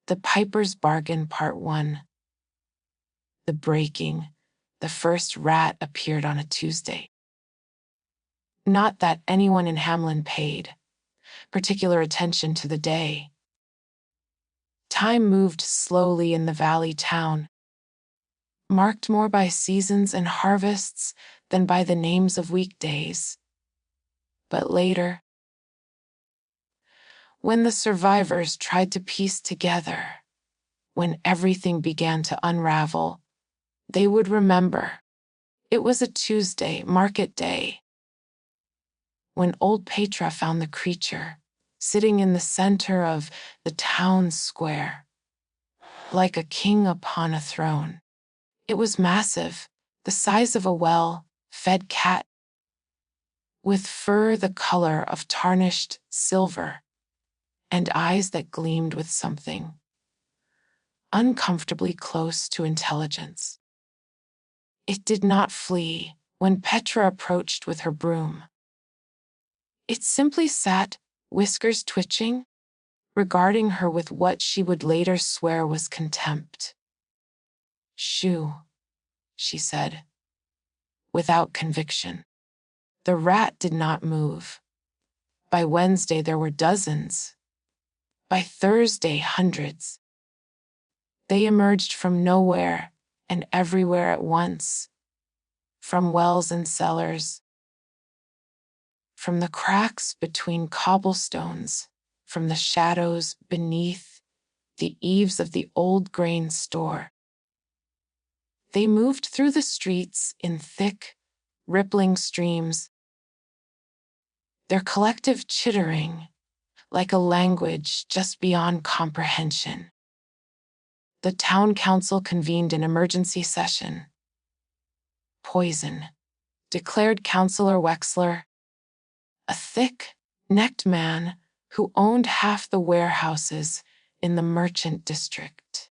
The Piper's Bargain Part 1. The breaking. The first rat appeared on a Tuesday. Not that anyone in Hamelin paid particular attention to the day. Time moved slowly in the valley town, marked more by seasons and harvests than by the names of weekdays. But later, when the survivors tried to piece together, when everything began to unravel, they would remember. It was a Tuesday, market day, when old Petra found the creature sitting in the center of the town square, like a king upon a throne. It was massive, the size of a well-fed cat, with fur the color of tarnished silver, and eyes that gleamed with something uncomfortably close to intelligence. It did not flee when Petra approached with her broom. It simply sat, whiskers twitching, regarding her with what she would later swear was contempt. "Shoo," she said, without conviction. The rat did not move. By Wednesday there were dozens. By Thursday, hundreds. They emerged from nowhere and everywhere at once, from wells and cellars, from the cracks between cobblestones, from the shadows beneath the eaves of the old grain store. They moved through the streets in thick, rippling streams, their collective chittering like a language just beyond comprehension. The town council convened an emergency session. "Poison," declared Councillor Wexler, a thick-necked man who owned half the warehouses in the merchant district.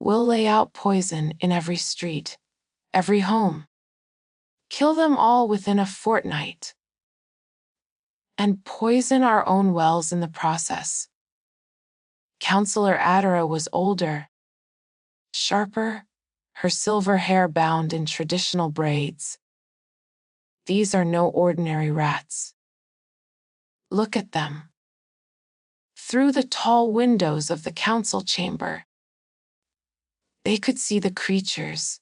"We'll lay out poison in every street, every home. Kill them all within a fortnight. And poison our own wells in the process." Councillor Adara was older, sharper, her silver hair bound in traditional braids. "These are no ordinary rats. Look at them." Through the tall windows of the council chamber, they could see the creatures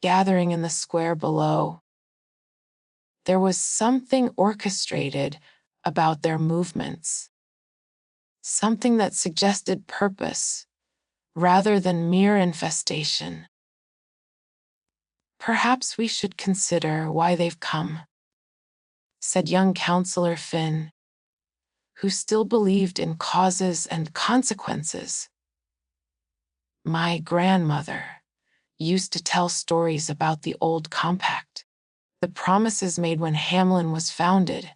gathering in the square below. There was something orchestrated about their movements, something that suggested purpose rather than mere infestation. "Perhaps we should consider why they've come," said young Councillor Finn, who still believed in causes and consequences. "My grandmother used to tell stories about the old compact, the promises made when Hamelin was founded."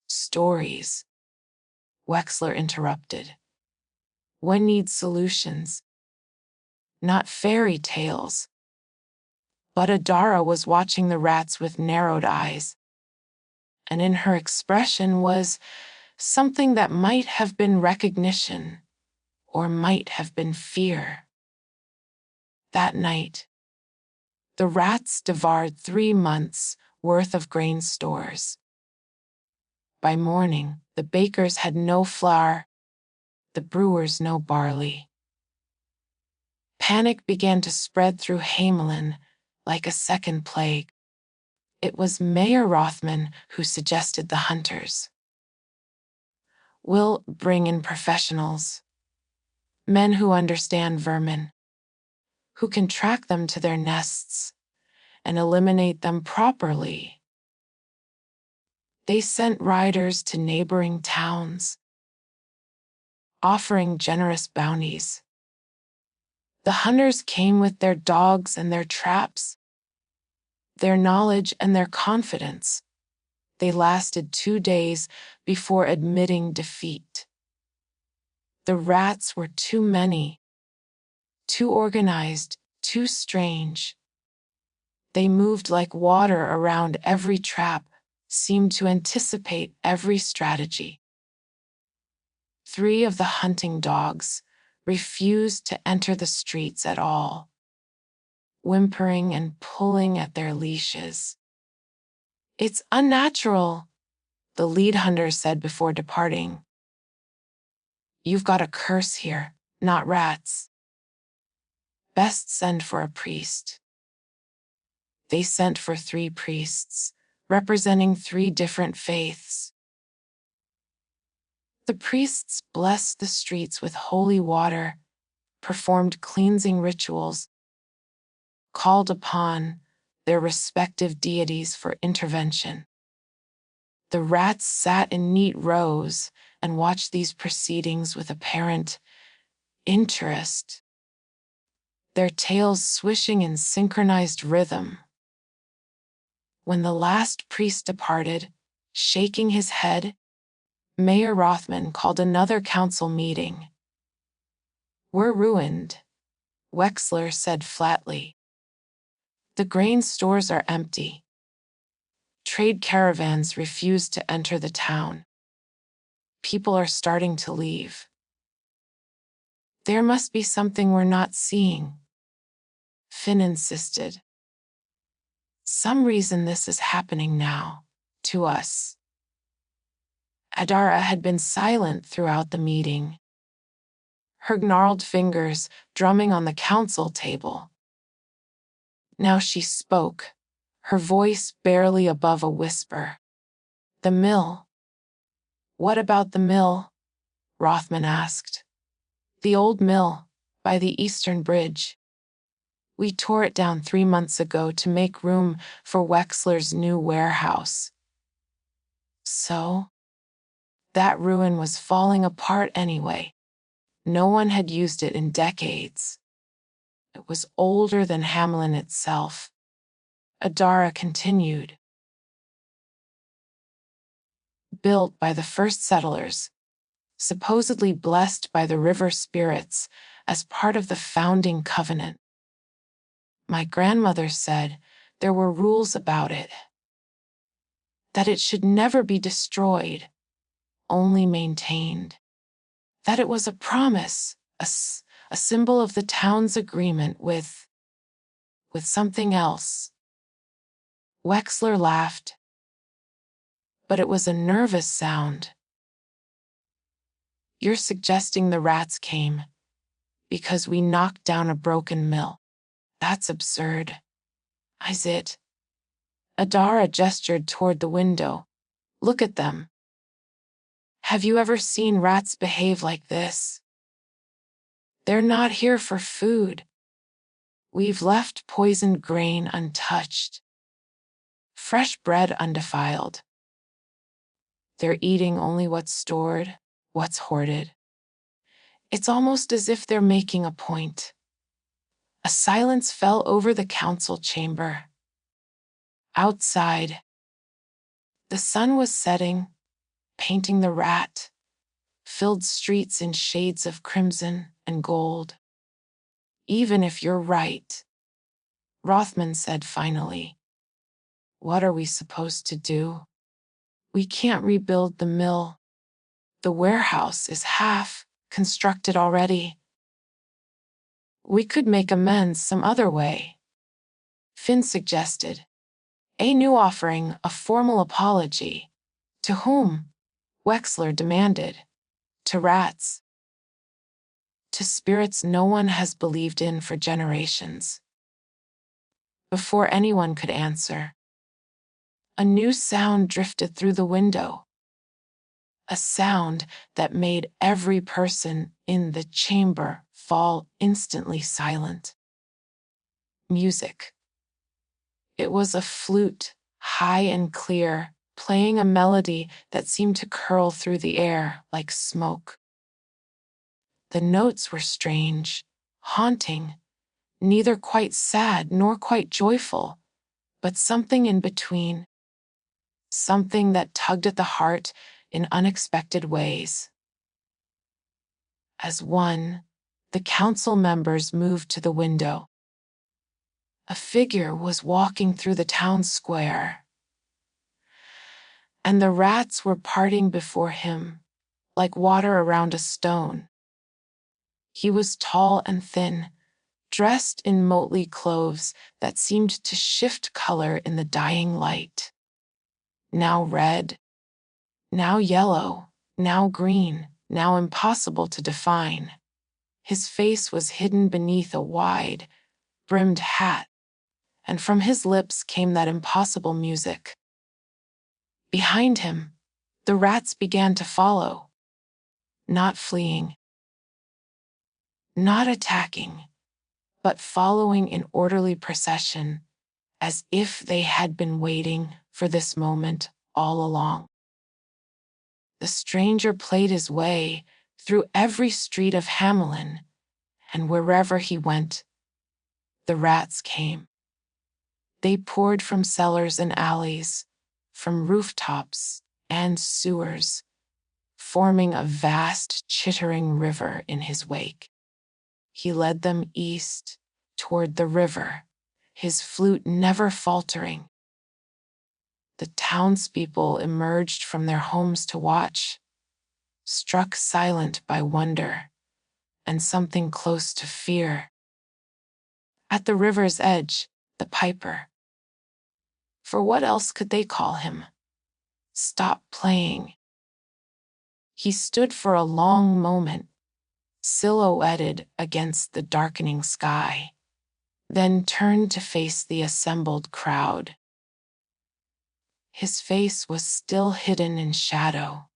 "Stories," Wexler interrupted. "One needs solutions, not fairy tales." But Adara was watching the rats with narrowed eyes, and in her expression was something that might have been recognition or might have been fear. That night, the rats devoured 3 months' worth of grain stores. By morning, the bakers had no flour, the brewers no barley. Panic began to spread through Hamelin like a second plague. It was Mayor Rothman who suggested the hunters. "We'll bring in professionals, men who understand vermin, who can track them to their nests and eliminate them properly." They sent riders to neighboring towns, offering generous bounties. The hunters came with their dogs and their traps, their knowledge and their confidence. They lasted 2 days before admitting defeat. The rats were too many, too organized, too strange. They moved like water around every trap, seemed to anticipate every strategy. 3 of the hunting dogs refused to enter the streets at all, whimpering and pulling at their leashes. "It's unnatural," the lead hunter said before departing. "You've got a curse here, not rats. Best send for a priest." They sent for 3 priests, representing 3 different faiths. The priests blessed the streets with holy water, performed cleansing rituals, called upon their respective deities for intervention. The rats sat in neat rows and watched these proceedings with apparent interest, their tails swishing in synchronized rhythm. When the last priest departed, shaking his head, Mayor Rothman called another council meeting. "We're ruined," Wexler said flatly. "The grain stores are empty. Trade caravans refuse to enter the town. People are starting to leave. There must be something we're not seeing," Finn insisted. "Some reason this is happening now, to us." Adara had been silent throughout the meeting, her gnarled fingers drumming on the council table. Now she spoke, her voice barely above a whisper. "The mill." "What about the mill?" Rothman asked. "The old mill, by the Eastern Bridge. We tore it down 3 months ago to make room for Wexler's new warehouse." So? That ruin was falling apart anyway. No one had used it in decades. It was older than Hamelin itself. Adara continued. Built by the first settlers, supposedly blessed by the river spirits as part of the founding covenant. My grandmother said there were rules about it, that it should never be destroyed, only maintained, that it was a promise, a symbol of the town's agreement with something else. Wexler laughed, but it was a nervous sound. "You're suggesting the rats came because we knocked down a broken mill. That's absurd." "Is it?" Adara gestured toward the window. "Look at them. Have you ever seen rats behave like this? They're not here for food. We've left poisoned grain untouched, fresh bread undefiled. They're eating only what's stored, what's hoarded. It's almost as if they're making a point." A silence fell over the council chamber. Outside, the sun was setting, painting the rat-filled streets in shades of crimson and gold. "Even if you're right," Rothman said finally, "what are we supposed to do? We can't rebuild the mill. The warehouse is half constructed already. We could make amends some other way," Finn suggested. "A new offering, a formal apology." "To whom?" Wexler demanded. "To rats. To spirits no one has believed in for generations." Before anyone could answer, a new sound drifted through the window. A sound that made every person in the chamber fall instantly silent. Music. It was a flute, high and clear, playing a melody that seemed to curl through the air like smoke. The notes were strange, haunting, neither quite sad nor quite joyful, but something in between. Something that tugged at the heart in unexpected ways. As one, the council members moved to the window. A figure was walking through the town square, and the rats were parting before him, like water around a stone. He was tall and thin, dressed in motley clothes that seemed to shift color in the dying light. Now red, now yellow, now green, now impossible to define. His face was hidden beneath a wide, brimmed hat, and from his lips came that impossible music. Behind him, the rats began to follow, not fleeing, not attacking, but following in orderly procession, as if they had been waiting for this moment all along. The stranger played his way through every street of Hamelin, and wherever he went, the rats came. They poured from cellars and alleys, from rooftops and sewers, forming a vast, chittering river in his wake. He led them east, toward the river, his flute never faltering. The townspeople emerged from their homes to watch, struck silent by wonder and something close to fear. At the river's edge, the piper, for what else could they call him, stopped playing. He stood for a long moment, silhouetted against the darkening sky, then turned to face the assembled crowd. His face was still hidden in shadow,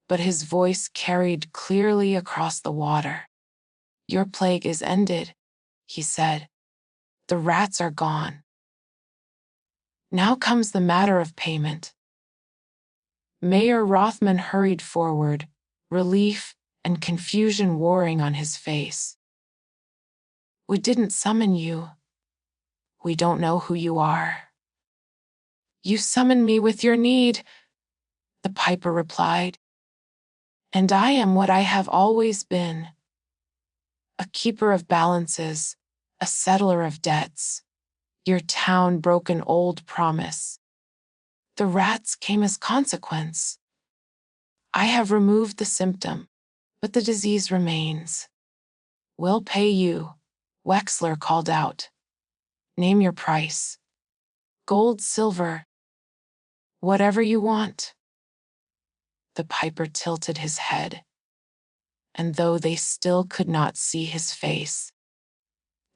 but his voice carried clearly across the water. "Your plague is ended," he said. "The rats are gone. Now comes the matter of payment." Mayor Rothman hurried forward, relief and confusion warring on his face. "We didn't summon you. We don't know who you are." "You summoned me with your need," the piper replied. "And I am what I have always been. A keeper of balances, a settler of debts. Your town broke an old promise. The rats came as consequence. I have removed the symptom, but the disease remains. We'll pay you," Wexler called out. "Name your price. Gold, silver, whatever you want." The piper tilted his head, and though they still could not see his face,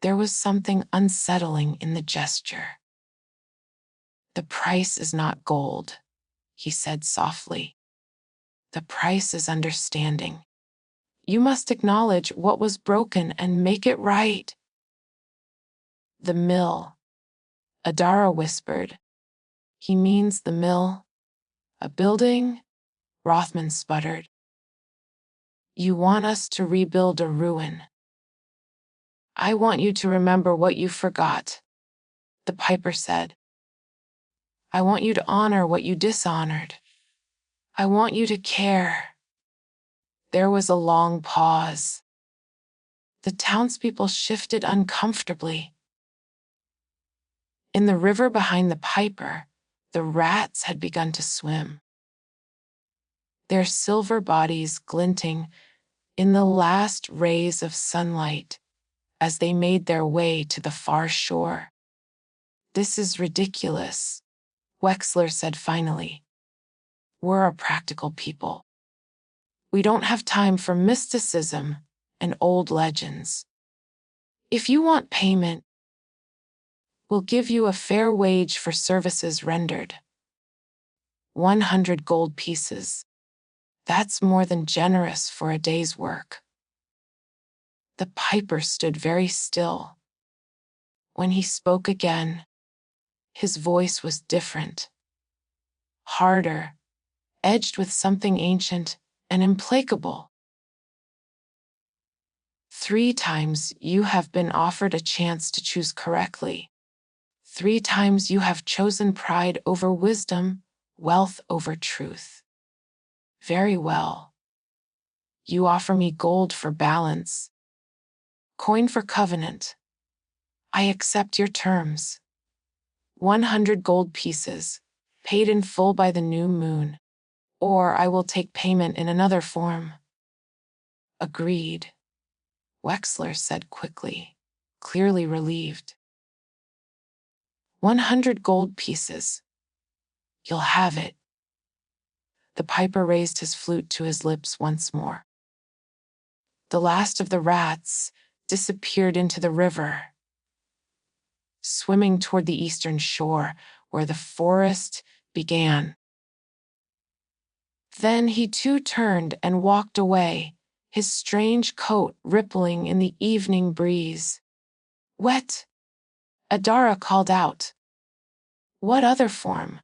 there was something unsettling in the gesture. "The price is not gold," he said softly. "The price is understanding. You must acknowledge what was broken and make it right." "The mill," Adara whispered. "He means the mill? A building?" Rothman sputtered. "You want us to rebuild a ruin. I want you to remember what you forgot," the piper said. "I want you to honor what you dishonored. I want you to care." There was a long pause. The townspeople shifted uncomfortably. In the river behind the piper, the rats had begun to swim, their silver bodies glinting in the last rays of sunlight as they made their way to the far shore. "This is ridiculous," Wexler said finally. "We're a practical people. We don't have time for mysticism and old legends. If you want payment, we'll give you a fair wage for services rendered. 100 gold pieces. That's more than generous for a day's work." The piper stood very still. When he spoke again, his voice was different, harder, edged with something ancient and implacable. "3 times you have been offered a chance to choose correctly. 3 times you have chosen pride over wisdom, wealth over truth. Very well. You offer me gold for balance, coin for covenant. I accept your terms. 100 gold pieces, paid in full by the new moon. or I will take payment in another form." "Agreed," Wexler said quickly, clearly relieved. 100 gold pieces. You'll have it." The piper raised his flute to his lips once more. The last of the rats disappeared into the river, swimming toward the eastern shore where the forest began. Then he too turned and walked away, his strange coat rippling in the evening breeze. "Wet!" Adara called out. "What other form?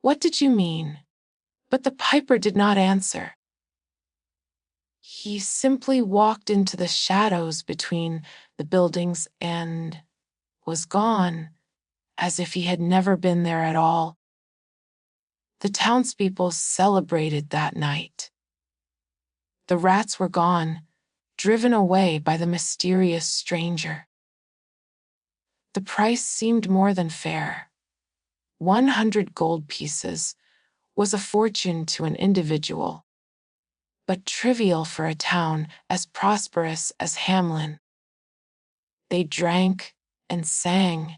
What did you mean?" But the piper did not answer. He simply walked into the shadows between the buildings and was gone, as if he had never been there at all. The townspeople celebrated that night. The rats were gone, driven away by the mysterious stranger. The price seemed more than fair. 100 gold pieces was a fortune to an individual, but trivial for a town as prosperous as Hamelin. They drank and sang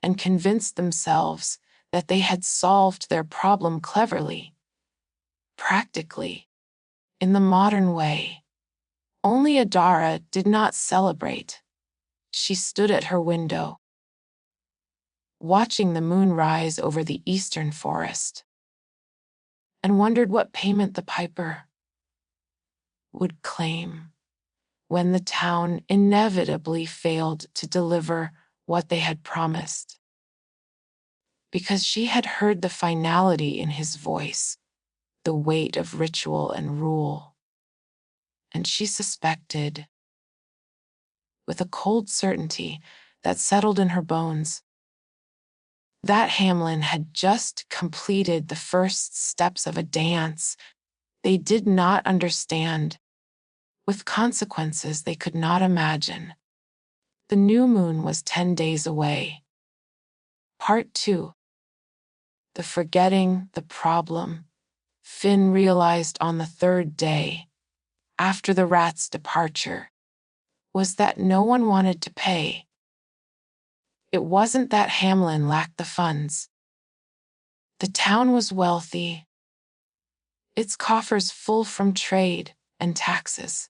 and convinced themselves that they had solved their problem cleverly, practically, in the modern way. Only Adara did not celebrate. She stood at her window, watching the moon rise over the eastern forest, and wondered what payment the piper would claim when the town inevitably failed to deliver what they had promised. Because she had heard the finality in his voice, the weight of ritual and rule. And she suspected, with a cold certainty that settled in her bones, that Hamelin had just completed the first steps of a dance they did not understand, with consequences they could not imagine. The new moon was 10 days away. Part 2. The forgetting the problem. Finn realized on the third day, after the rat's departure, was that no one wanted to pay. It wasn't that Hamelin lacked the funds. The town was wealthy, its coffers full from trade and taxes.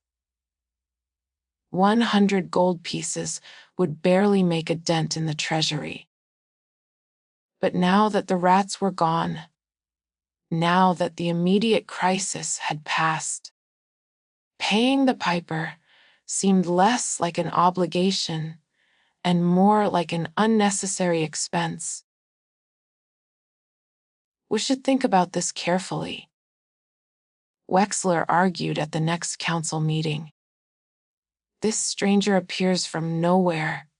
100 gold pieces would barely make a dent in the treasury. But now that the rats were gone, now that the immediate crisis had passed, paying the piper seemed less like an obligation and more like an unnecessary expense. "We should think about this carefully," Wexler argued at the next council meeting. "This stranger appears from nowhere,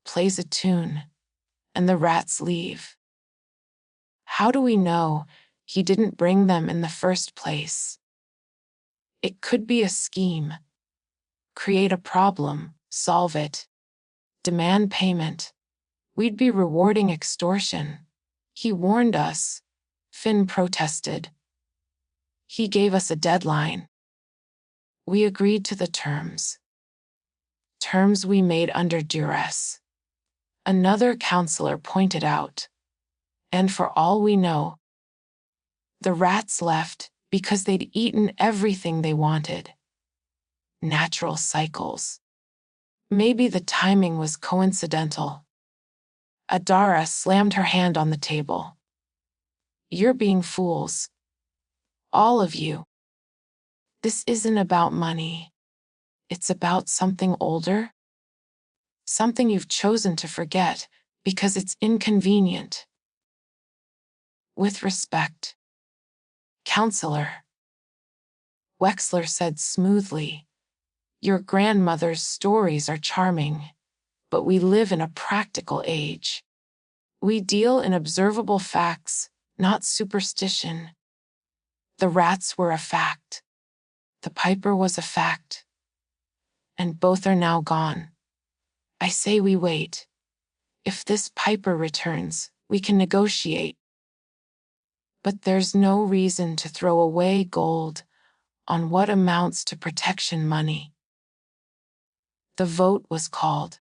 plays a tune, and the rats leave. How do we know he didn't bring them in the first place? It could be a scheme. Create a problem, solve it, demand payment. We'd be rewarding extortion. He warned us," Finn protested. "He gave us a deadline. We agreed to the terms. Terms we made under duress," another counselor pointed out. "And for all we know, the rats left because they'd eaten everything they wanted. Natural cycles. Maybe the timing was coincidental." Adara slammed her hand on the table. "You're being fools. All of you. This isn't about money. It's about something older. Something you've chosen to forget because it's inconvenient. With respect, Counselor," Wexler said smoothly, "your grandmother's stories are charming, but we live in a practical age. We deal in observable facts, not superstition. The rats were a fact. The piper was a fact. And both are now gone. I say we wait. If this piper returns, we can negotiate. But there's no reason to throw away gold on what amounts to protection money. The vote was called.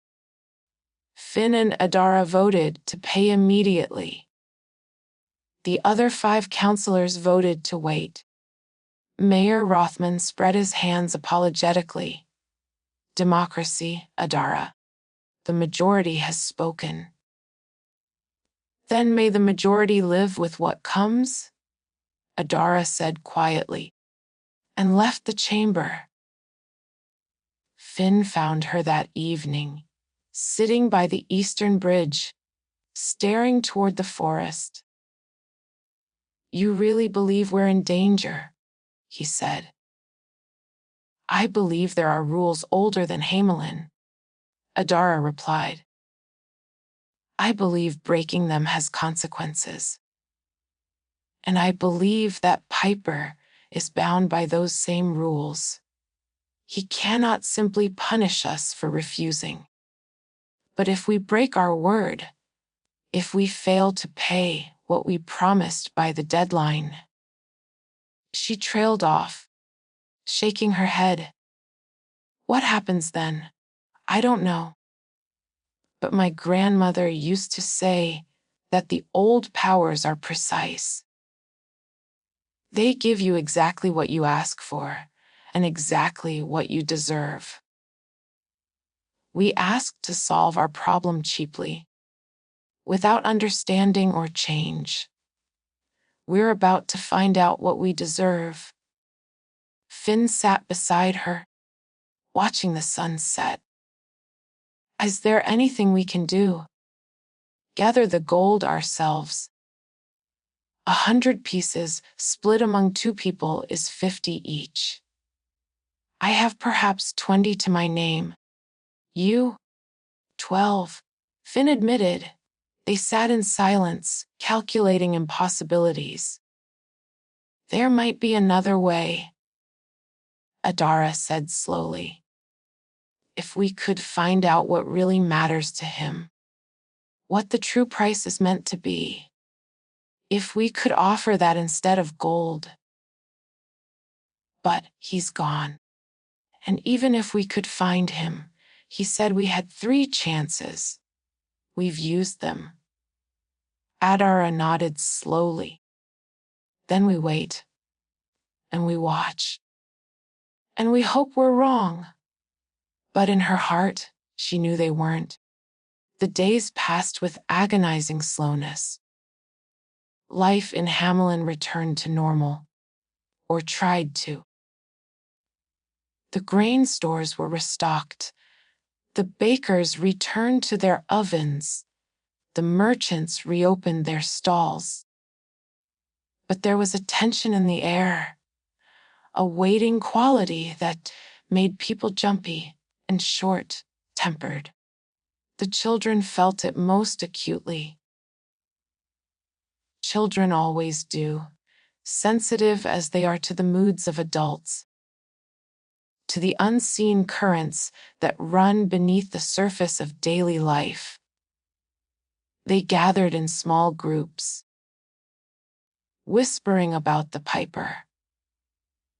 Finn and Adara voted to pay immediately. The other 5 councillors voted to wait. Mayor Rothman spread his hands apologetically. Democracy, Adara. The majority has spoken. Then may the majority live with what comes, Adara said quietly, and left the chamber. Finn found her that evening, sitting by the eastern bridge, staring toward the forest. "You really believe we're in danger?" he said. "I believe there are rules older than Hamelin," Adara replied. "I believe breaking them has consequences. And I believe that Piper is bound by those same rules. He cannot simply punish us for refusing. But if we break our word, if we fail to pay what we promised by the deadline..." She trailed off, shaking her head. "What happens then? I don't know. But my grandmother used to say that the old powers are precise. They give you exactly what you ask for and exactly what you deserve. We ask to solve our problem cheaply, without understanding or change. We're about to find out what we deserve." Finn sat beside her, watching the sun set. "Is there anything we can do? Gather the gold ourselves. 100 pieces split among 2 people is 50 each. I have perhaps 20 to my name. You? 12. Finn admitted. They sat in silence, calculating impossibilities. "There might be another way," Adara said slowly. "If we could find out what really matters to him, what the true price is meant to be. If we could offer that instead of gold. But he's gone. And even if we could find him, he said we had 3 chances. We've used them." Adara nodded slowly. "Then we wait. And we watch. And we hope we're wrong." But in her heart, she knew they weren't. The days passed with agonizing slowness. Life in Hamelin returned to normal, or tried to. The grain stores were restocked. The bakers returned to their ovens. The merchants reopened their stalls. But there was a tension in the air, a waiting quality that made people jumpy and short-tempered. The children felt it most acutely. Children always do, sensitive as they are to the moods of adults, to the unseen currents that run beneath the surface of daily life. They gathered in small groups, whispering about the Piper,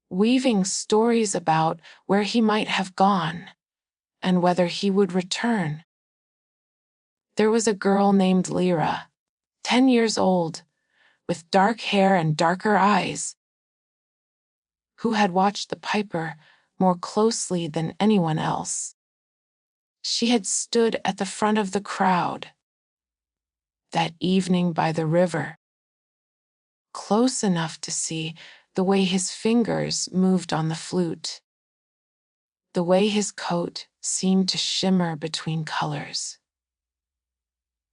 weaving stories about where he might have gone and whether he would return. There was a girl named Lyra, 10 years old, with dark hair and darker eyes, who had watched the Piper more closely than anyone else. She had stood at the front of the crowd that evening by the river, close enough to see the way his fingers moved on the flute, the way his coat seemed to shimmer between colors,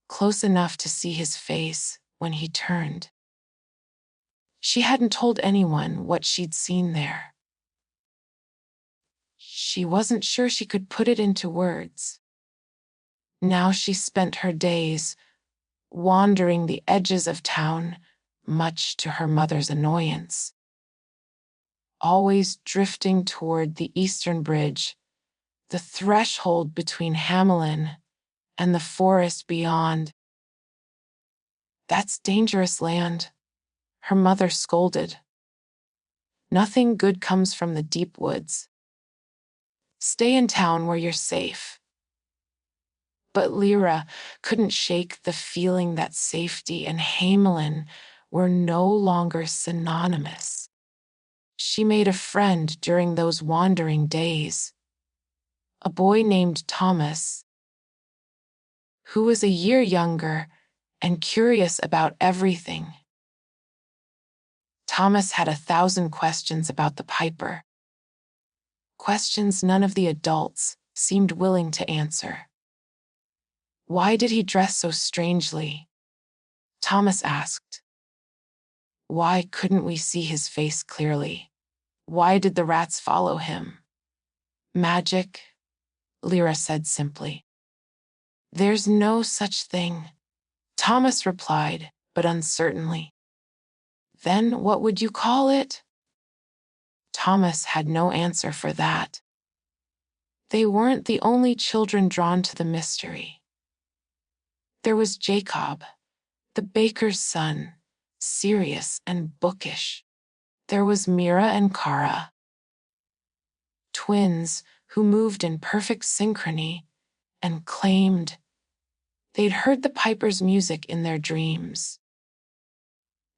close enough to see his face when he turned. She hadn't told anyone what she'd seen there. She wasn't sure she could put it into words. Now she spent her days wandering the edges of town, much to her mother's annoyance. Always drifting toward the eastern bridge, the threshold between Hamelin and the forest beyond. "That's dangerous land," Her mother scolded. Nothing good comes from the deep woods. Stay in town where you're safe. But Lyra couldn't shake the feeling that safety and Hamelin were no longer synonymous. She made a friend during those wandering days, a boy named Thomas, who was a year younger and curious about everything. Thomas had 1,000 questions about the Piper, questions none of the adults seemed willing to answer. Why did he dress so strangely? Thomas asked. Why couldn't we see his face clearly? Why did the rats follow him? Magic, Lyra said simply. There's no such thing, Thomas replied, but uncertainly. Then what would you call it? Thomas had no answer for that. They weren't the only children drawn to the mystery. There was Jacob, the baker's son, serious and bookish. There was Mira and Kara, twins who moved in perfect synchrony and claimed they'd heard the Piper's music in their dreams.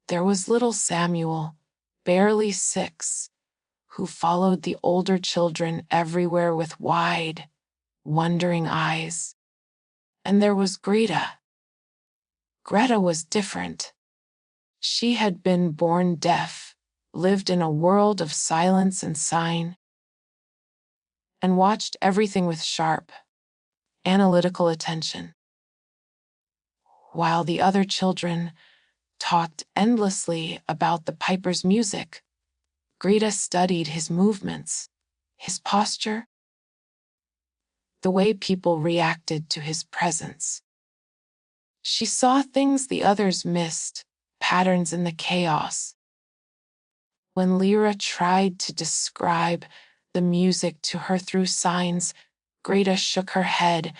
There was little Samuel, barely 6, who followed the older children everywhere with wide, wondering eyes. And there was Greta. Greta was different. She had been born deaf, lived in a world of silence and sign, and watched everything with sharp, analytical attention. While the other children talked endlessly about the Piper's music, Greta studied his movements, his posture, the way people reacted to his presence. She saw things the others missed, patterns in the chaos. When Lyra tried to describe the music to her through signs, Greta shook her head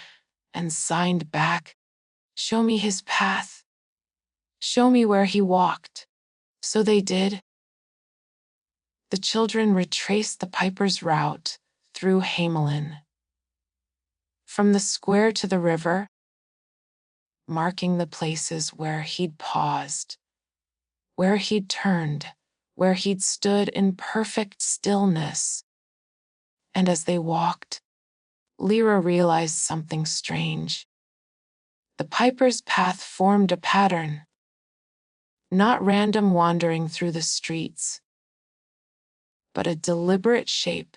and signed back, "Show me his path. Show me where he walked." So they did. The children retraced the Piper's route through Hamelin, from the square to the river, marking the places where he'd paused, where he'd turned, where he'd stood in perfect stillness. And as they walked, Lyra realized something strange. The Piper's path formed a pattern, not random wandering through the streets, but a deliberate shape,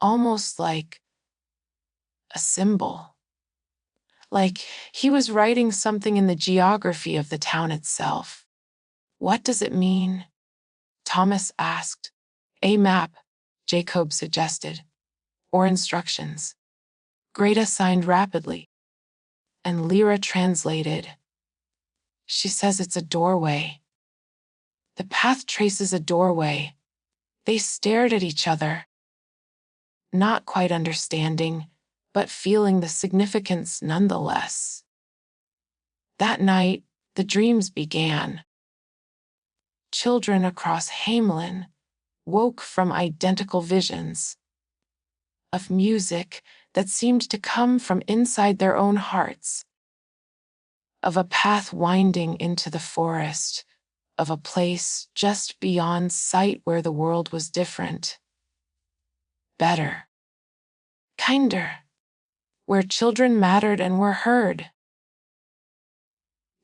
almost like a symbol. Like he was writing something in the geography of the town itself. What does it mean? Thomas asked. A map, Jacob suggested. Or instructions. Greta signed rapidly, and Lyra translated. She says it's a doorway. The path traces a doorway. They stared at each other, not quite understanding, but feeling the significance nonetheless. That night, the dreams began. Children across Hamelin woke from identical visions of music that seemed to come from inside their own hearts, of a path winding into the forest, of a place just beyond sight where the world was different, better, kinder, where children mattered and were heard.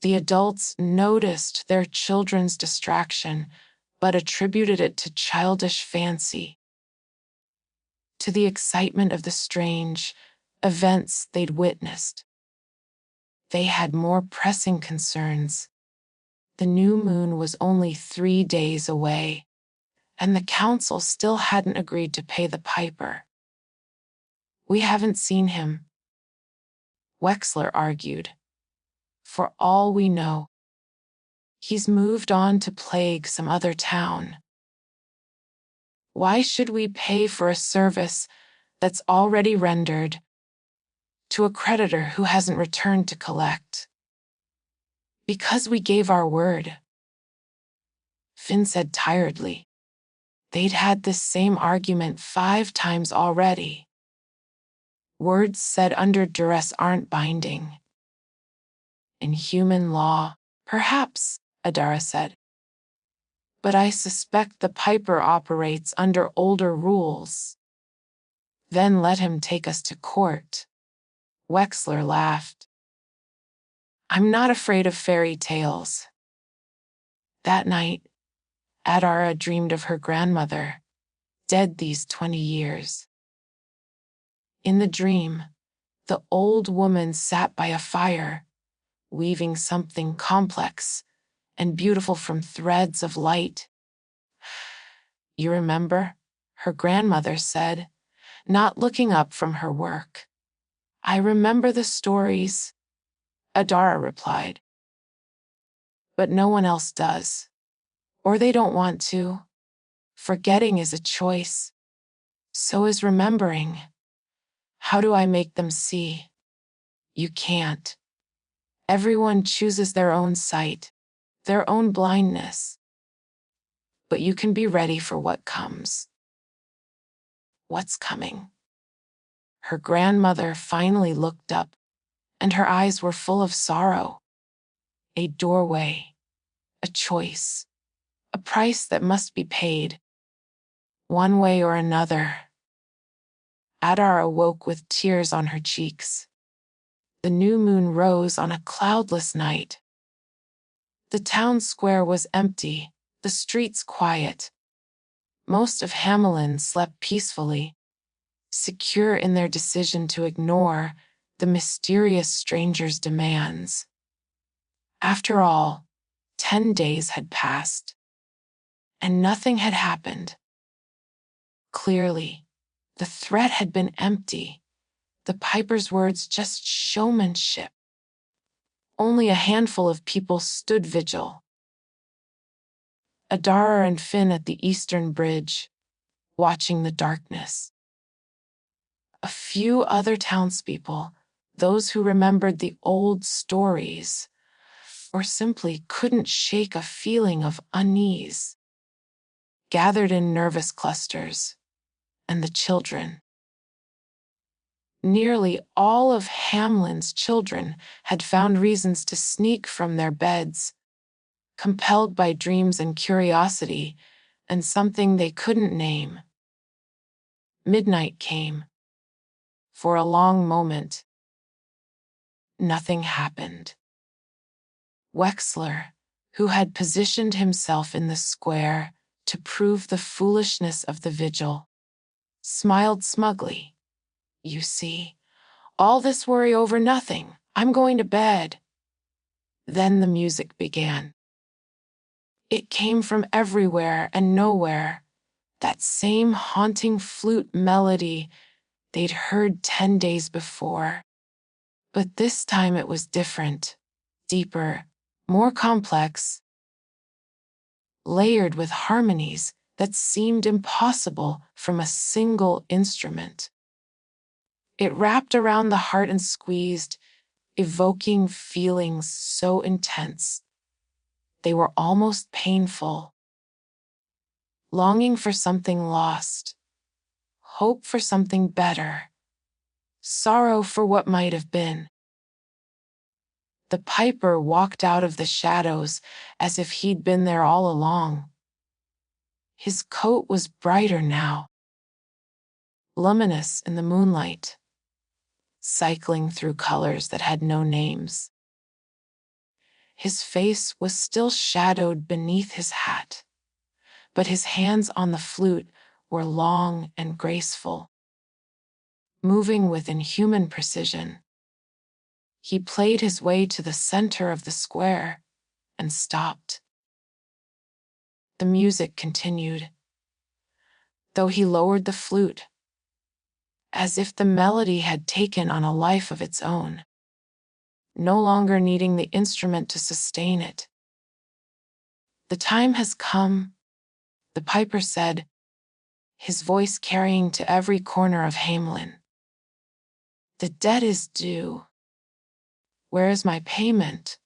The adults noticed their children's distraction, but attributed it to childish fancy, to the excitement of the strange events they'd witnessed. They had more pressing concerns. The new moon was only 3 days away, and the council still hadn't agreed to pay the Piper. We haven't seen him, Wexler argued. For all we know, he's moved on to plague some other town. Why should we pay for a service that's already rendered to a creditor who hasn't returned to collect? Because we gave our word. Finn said tiredly. They'd had this same argument 5 times already. Words said under duress aren't binding. In human law, perhaps, Adara said. But I suspect the Piper operates under older rules. Then let him take us to court. Wexler laughed. I'm not afraid of fairy tales. That night, Adara dreamed of her grandmother, dead these 20 years. In the dream, the old woman sat by a fire, weaving something complex and beautiful from threads of light. You remember? Her grandmother said, not looking up from her work. I remember the stories, Adara replied. But no one else does. Or they don't want to. Forgetting is a choice. So is remembering. How do I make them see? You can't. Everyone chooses their own sight, their own blindness. But you can be ready for what comes. What's coming? Her grandmother finally looked up, and her eyes were full of sorrow. A doorway, a choice, a price that must be paid. One way or another. Adar awoke with tears on her cheeks. The new moon rose on a cloudless night. The town square was empty, the streets quiet. Most of Hamelin slept peacefully, secure in their decision to ignore the mysterious stranger's demands. After all, 10 days had passed, and nothing had happened. Clearly, the threat had been empty, the Piper's words just showmanship. Only a handful of people stood vigil. Adara and Finn at the eastern bridge, watching the darkness. A few other townspeople, those who remembered the old stories, or simply couldn't shake a feeling of unease, gathered in nervous clusters, and the children. Nearly all of Hamelin's children had found reasons to sneak from their beds, compelled by dreams and curiosity, and something they couldn't name. Midnight came. For a long moment, nothing happened. Wexler, who had positioned himself in the square to prove the foolishness of the vigil, smiled smugly. You see, all this worry over nothing. I'm going to bed. Then the music began. It came from everywhere and nowhere, that same haunting flute melody they'd heard 10 days before. But this time it was different, deeper, more complex, layered with harmonies that seemed impossible from a single instrument. It wrapped around the heart and squeezed, evoking feelings so intense they were almost painful. Longing for something lost, hope for something better, sorrow for what might have been. The Piper walked out of the shadows as if he'd been there all along. His coat was brighter now, luminous in the moonlight, cycling through colors that had no names. His face was still shadowed beneath his hat, but his hands on the flute were long and graceful, moving with inhuman precision. He played his way to the center of the square and stopped. The music continued, though he lowered the flute, as if the melody had taken on a life of its own, no longer needing the instrument to sustain it. The time has come, the Piper said, his voice carrying to every corner of Hamelin. The debt is due. Where is my payment?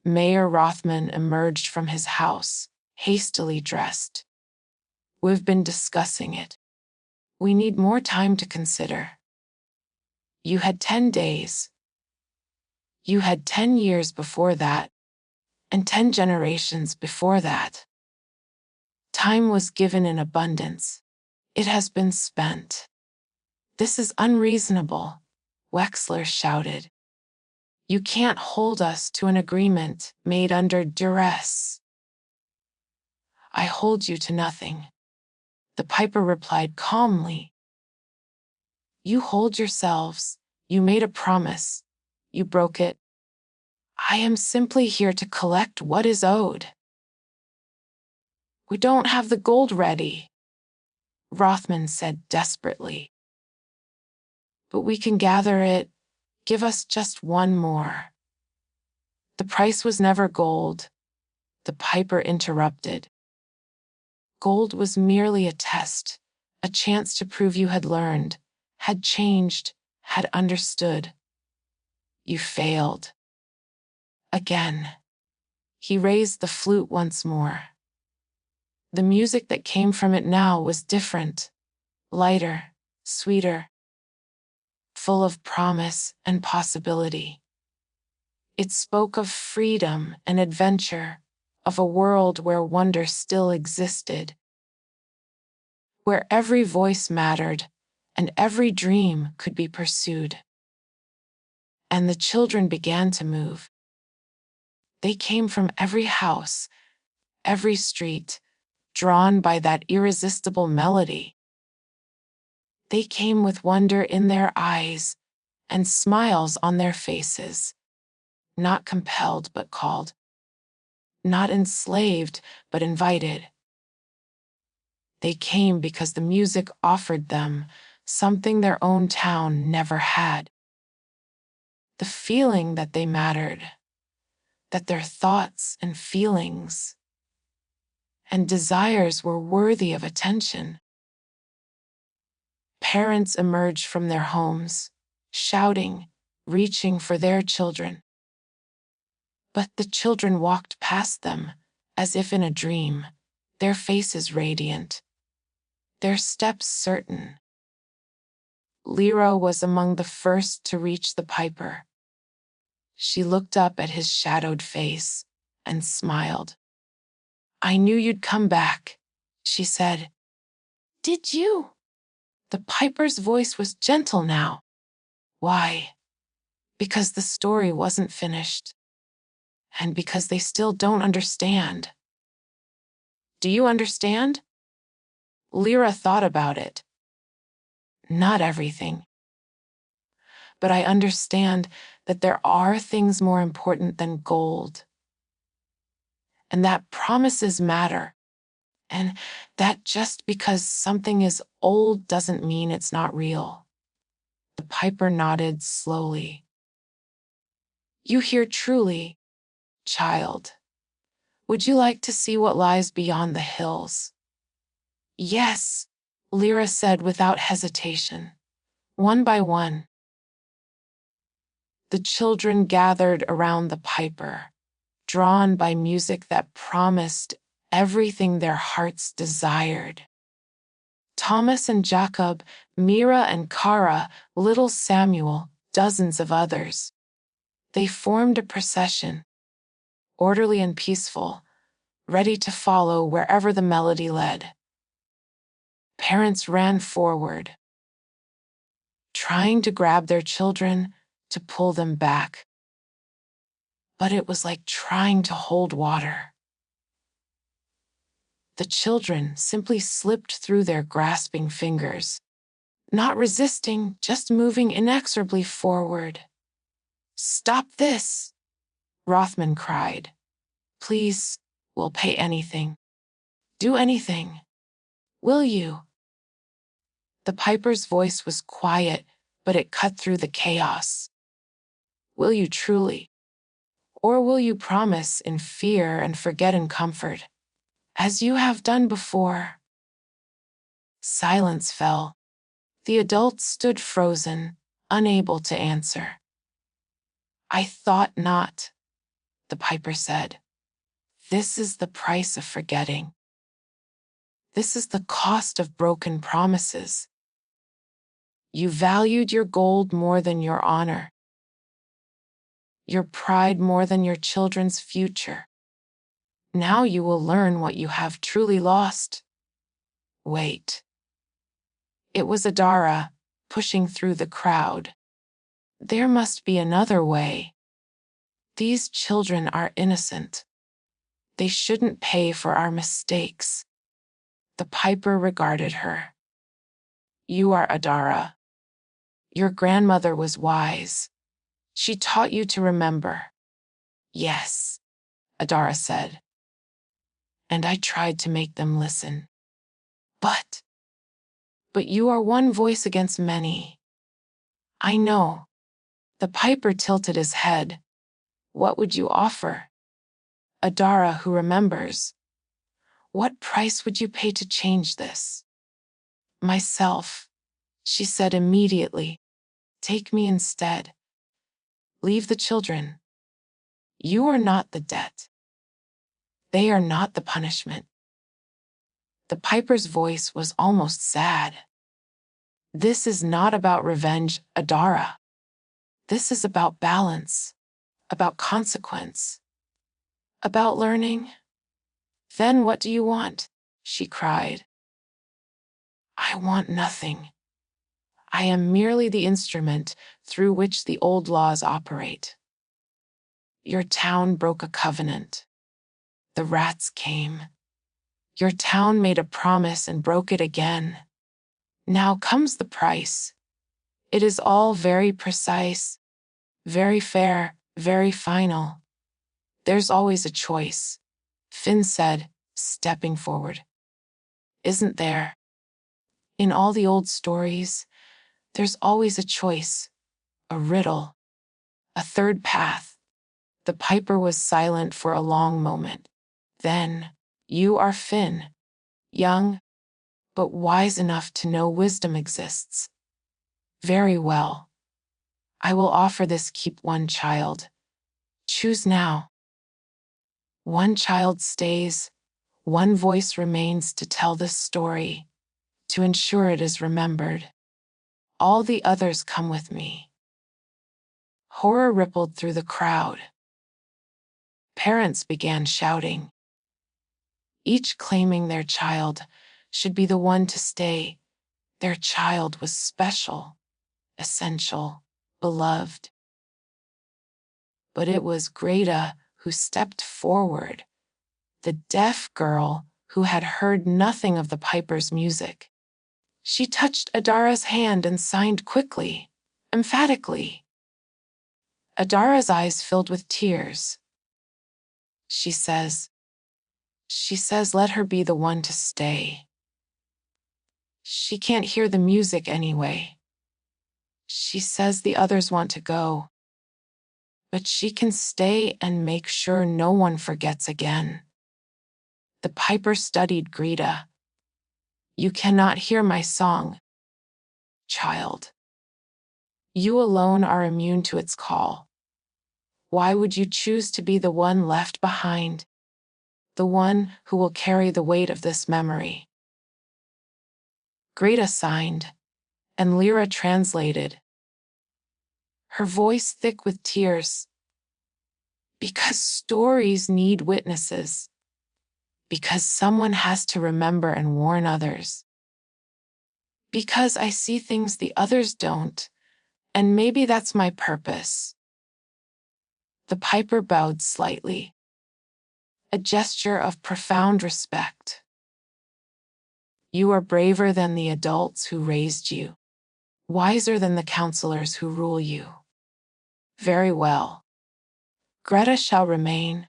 Mayor Rothman emerged from his house, hastily dressed. We've been discussing it. We need more time to consider. You had 10 days. You had 10 years before that, and 10 generations before that. Time was given in abundance. It has been spent. This is unreasonable, Wexler shouted. You can't hold us to an agreement made under duress. I hold you to nothing, the piper replied calmly. You hold yourselves. You made a promise. You broke it. I am simply here to collect what is owed. We don't have the gold ready, Rothman said desperately. But we can gather it. Give us just one more. The price was never gold, the piper interrupted. Gold was merely a test, a chance to prove you had learned, had changed, had understood. You failed. Again. He raised the flute once more. The music that came from it now was different, lighter, sweeter, full of promise and possibility. It spoke of freedom and adventure, of a world where wonder still existed, where every voice mattered and every dream could be pursued. And the children began to move. They came from every house, every street, drawn by that irresistible melody. They came with wonder in their eyes and smiles on their faces, not compelled but called, not enslaved but invited. They came because the music offered them something their own town never had. The feeling that they mattered, that their thoughts and feelings and desires were worthy of attention. Parents emerged from their homes, shouting, reaching for their children. But the children walked past them, as if in a dream, their faces radiant, their steps certain. Lyra was among the first to reach the piper. She looked up at his shadowed face and smiled. I knew you'd come back, she said. Did you? The piper's voice was gentle now. Why? Because the story wasn't finished. And because they still don't understand. Do you understand? Lyra thought about it. Not everything. But I understand that there are things more important than gold. And that promises matter. And that just because something is old doesn't mean it's not real. The piper nodded slowly. You hear truly, child. Would you like to see what lies beyond the hills? Yes, Lyra said without hesitation. One by one. The children gathered around the piper, drawn by music that promised everything their hearts desired. Thomas and Jacob, Mira and Kara, little Samuel, dozens of others. They formed a procession, orderly and peaceful, ready to follow wherever the melody led. Parents ran forward, trying to grab their children, to pull them back. But it was like trying to hold water. The children simply slipped through their grasping fingers, not resisting, just moving inexorably forward. Stop this, Rothman cried. Please, we'll pay anything. Do anything. Will you? The piper's voice was quiet, but it cut through the chaos. Will you truly? Or will you promise in fear and forget in comfort, as you have done before? Silence fell. The adults stood frozen, unable to answer. I thought not, the piper said. This is the price of forgetting. This is the cost of broken promises. You valued your gold more than your honor, your pride more than your children's future. Now you will learn what you have truly lost. Wait. It was Adara, pushing through the crowd. There must be another way. These children are innocent. They shouldn't pay for our mistakes. The piper regarded her. You are Adara. Your grandmother was wise. She taught you to remember. Yes, Adara said. And I tried to make them listen. But you are one voice against many. I know. The piper tilted his head. What would you offer? Adara who remembers. What price would you pay to change this? Myself, she said immediately. Take me instead. Leave the children. You are not the debt. They are not the punishment. The piper's voice was almost sad. This is not about revenge, Adara. This is about balance, about consequence, about learning. Then what do you want? She cried. I want nothing. I am merely the instrument through which the old laws operate. Your town broke a covenant. The rats came. Your town made a promise and broke it again. Now comes the price. It is all very precise, very fair, very final. There's always a choice, Finn said, stepping forward. Isn't there? In all the old stories, there's always a choice, a riddle, a third path. The piper was silent for a long moment. Then, you are Finn, young, but wise enough to know wisdom exists. Very well. I will offer this. Keep one child. Choose now. One child stays, one voice remains to tell this story, to ensure it is remembered. All the others come with me. Horror rippled through the crowd. Parents began shouting, each claiming their child should be the one to stay. Their child was special, essential, beloved. But it was Greta who stepped forward, the deaf girl who had heard nothing of the piper's music. She touched Adara's hand and signed quickly, emphatically. Adara's eyes filled with tears. She says, let her be the one to stay. She can't hear the music anyway. She says the others want to go. But she can stay and make sure no one forgets again. The piper studied Greta. You cannot hear my song, child. You alone are immune to its call. Why would you choose to be the one left behind? The one who will carry the weight of this memory? Greta signed, and Lyra translated, her voice thick with tears. Because stories need witnesses. Because someone has to remember and warn others. Because I see things the others don't, and maybe that's my purpose. The piper bowed slightly, a gesture of profound respect. You are braver than the adults who raised you, wiser than the counselors who rule you. Very well. Greta shall remain,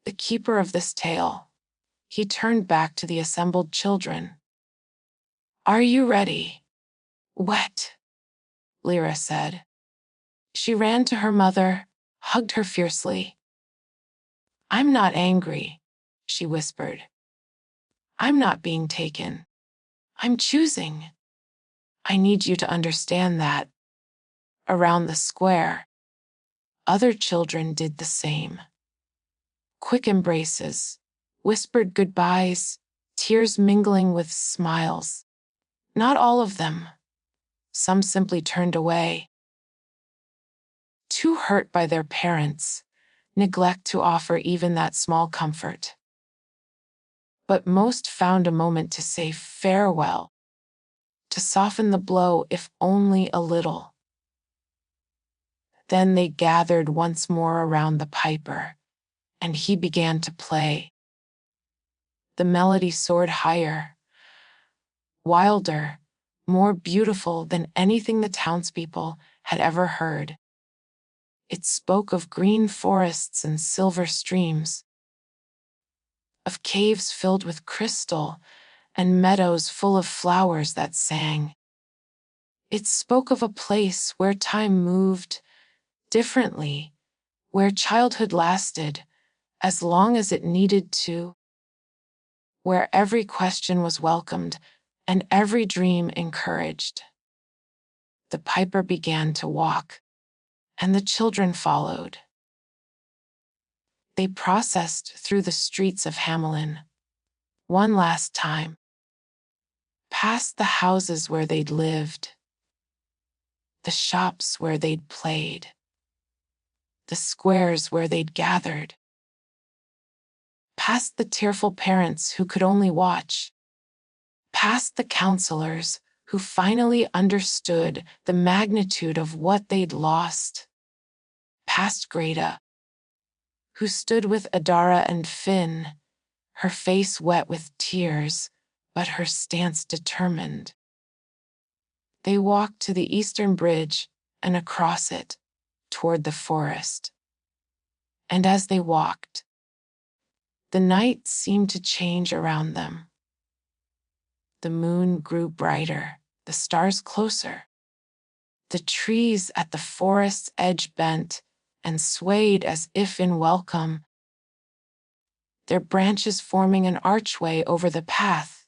the keeper of this tale. He turned back to the assembled children. Are you ready? Wet, Lyra said. She ran to her mother, hugged her fiercely. I'm not angry, she whispered. I'm not being taken. I'm choosing. I need you to understand that. Around the square, other children did the same. Quick embraces, whispered goodbyes, tears mingling with smiles. Not all of them. Some simply turned away, too hurt by their parents' neglect to offer even that small comfort. But most found a moment to say farewell, to soften the blow if only a little. Then they gathered once more around the piper, and he began to play. The melody soared higher, wilder, more beautiful than anything the townspeople had ever heard. It spoke of green forests and silver streams, of caves filled with crystal and meadows full of flowers that sang. It spoke of a place where time moved differently, where childhood lasted as long as it needed to, where every question was welcomed and every dream encouraged. The piper began to walk, and the children followed. They processed through the streets of Hamelin, one last time, past the houses where they'd lived, the shops where they'd played, the squares where they'd gathered, past the tearful parents who could only watch, past the counselors who finally understood the magnitude of what they'd lost, past Greta, who stood with Adara and Finn, her face wet with tears, but her stance determined. They walked to the eastern bridge and across it, toward the forest. And as they walked, the night seemed to change around them. The moon grew brighter, the stars closer. The trees at the forest's edge bent and swayed as if in welcome, their branches forming an archway over the path.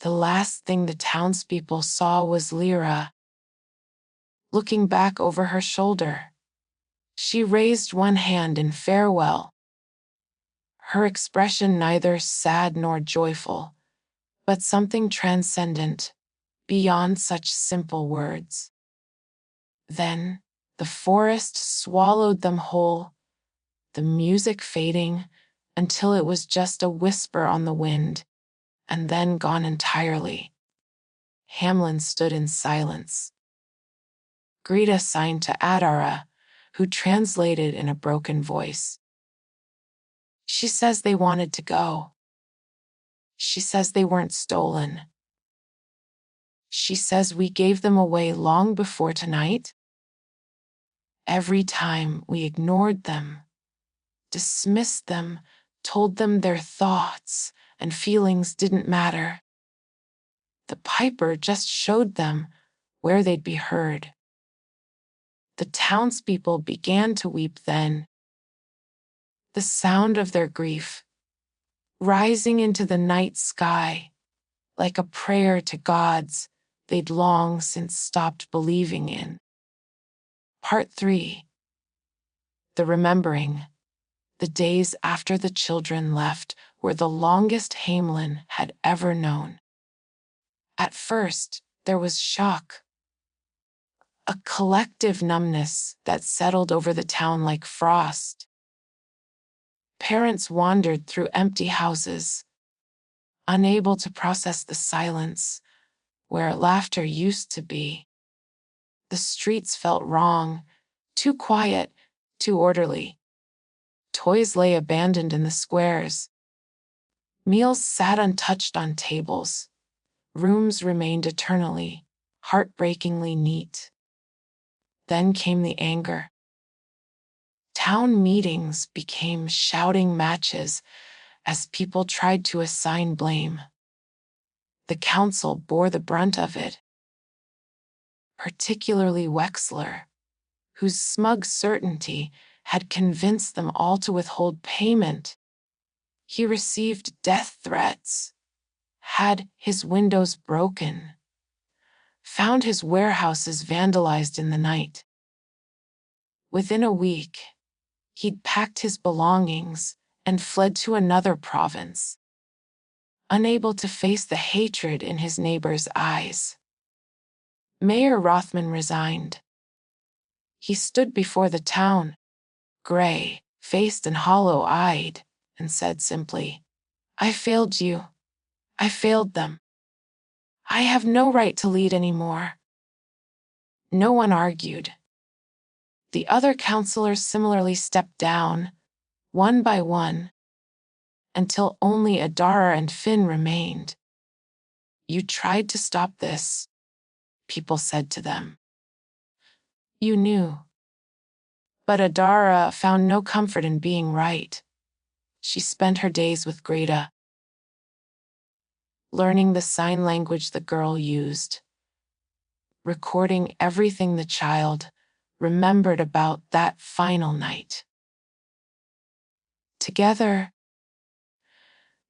The last thing the townspeople saw was Lyra, looking back over her shoulder. She raised one hand in farewell, her expression neither sad nor joyful, but something transcendent, beyond such simple words. Then, the forest swallowed them whole, the music fading until it was just a whisper on the wind, and then gone entirely. Hamelin stood in silence. Greta signed to Adara, who translated in a broken voice. She says they wanted to go. She says they weren't stolen. She says we gave them away long before tonight. Every time we ignored them, dismissed them, told them their thoughts and feelings didn't matter. The piper just showed them where they'd be heard. The townspeople began to weep then, the sound of their grief rising into the night sky like a prayer to gods they'd long since stopped believing in. Part 3. The remembering. The days after the children left were the longest Hamelin had ever known. At first, there was shock, a collective numbness that settled over the town like frost. Parents wandered through empty houses, unable to process the silence where laughter used to be. The streets felt wrong, too quiet, too orderly. Toys lay abandoned in the squares. Meals sat untouched on tables. Rooms remained eternally, heartbreakingly neat. Then came the anger. Town meetings became shouting matches as people tried to assign blame. The council bore the brunt of it, particularly Wexler, whose smug certainty had convinced them all to withhold payment. He received death threats, had his windows broken, found his warehouses vandalized in the night. Within a week, he'd packed his belongings and fled to another province, unable to face the hatred in his neighbors' eyes. Mayor Rothman resigned. He stood before the town, gray-faced and hollow-eyed, and said simply, "I failed you. I failed them. I have no right to lead anymore." No one argued. The other councillors similarly stepped down, one by one, until only Adara and Finn remained. "You tried to stop this," people said to them. "You knew." But Adara found no comfort in being right. She spent her days with Greta, learning the sign language the girl used, recording everything the child remembered about that final night. Together,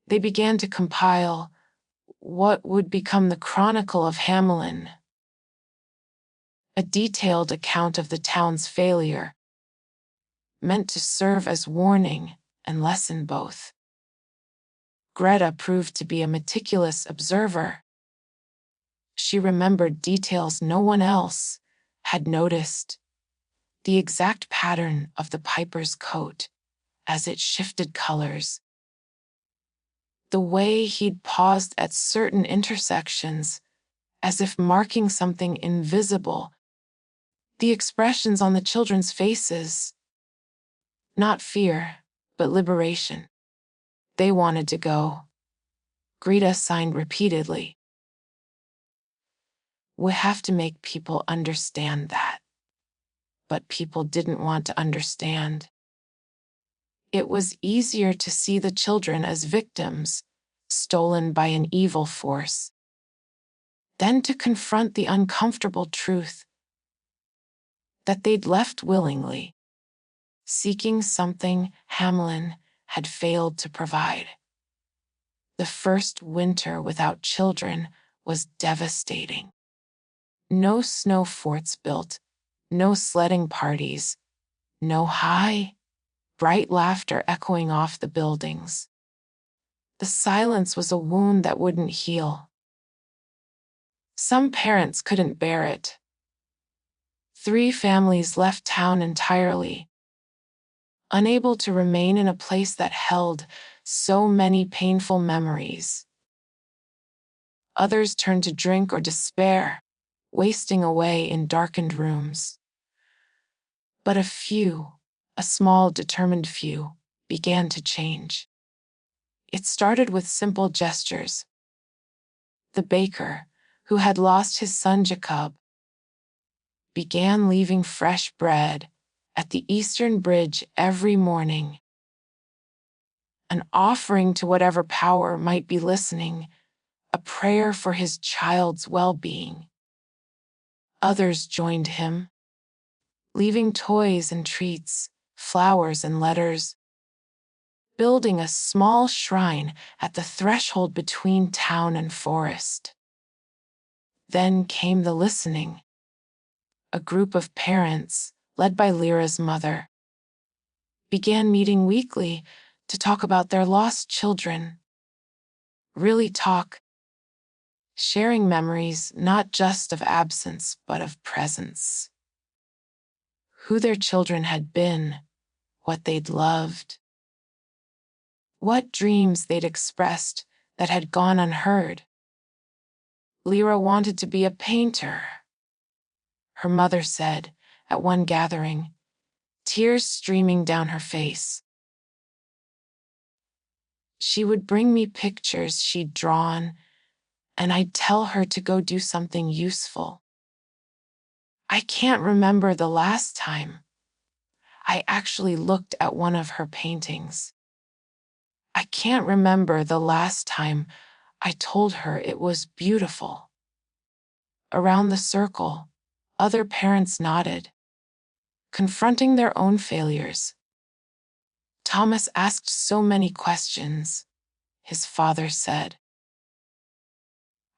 they began to compile what would become the Chronicle of Hamelin, a detailed account of the town's failure, meant to serve as warning and lesson both. Greta proved to be a meticulous observer. She remembered details no one else had noticed: the exact pattern of the Piper's coat as it shifted colors, the way he'd paused at certain intersections as if marking something invisible, the expressions on the children's faces. Not fear, but liberation. They wanted to go. Greta signed repeatedly. "We have to make people understand that." But people didn't want to understand. It was easier to see the children as victims, stolen by an evil force, than to confront the uncomfortable truth that they'd left willingly, seeking something Hamelin had failed to provide. The first winter without children was devastating. No snow forts built, no sledding parties, no high, bright laughter echoing off the buildings. The silence was a wound that wouldn't heal. Some parents couldn't bear it. 3 families left town entirely, unable to remain in a place that held so many painful memories. Others turned to drink or despair, wasting away in darkened rooms. But a few, a small determined few, began to change. It started with simple gestures. The baker, who had lost his son Jacob, began leaving fresh bread at the Eastern Bridge every morning, an offering to whatever power might be listening, a prayer for his child's well-being. Others joined him, leaving toys and treats, flowers and letters, building a small shrine at the threshold between town and forest. Then came the listening. A group of parents, led by Lyra's mother, began meeting weekly to talk about their lost children. Really talk, sharing memories not just of absence but of presence. Who their children had been, what they'd loved, what dreams they'd expressed that had gone unheard. Lyra wanted to be a painter, her mother said at one gathering, tears streaming down her face. She would bring me pictures she'd drawn, and I'd tell her to go do something useful. I can't remember the last time I actually looked at one of her paintings. I can't remember the last time I told her it was beautiful. Around the circle, other parents nodded, confronting their own failures. Thomas asked so many questions, his father said.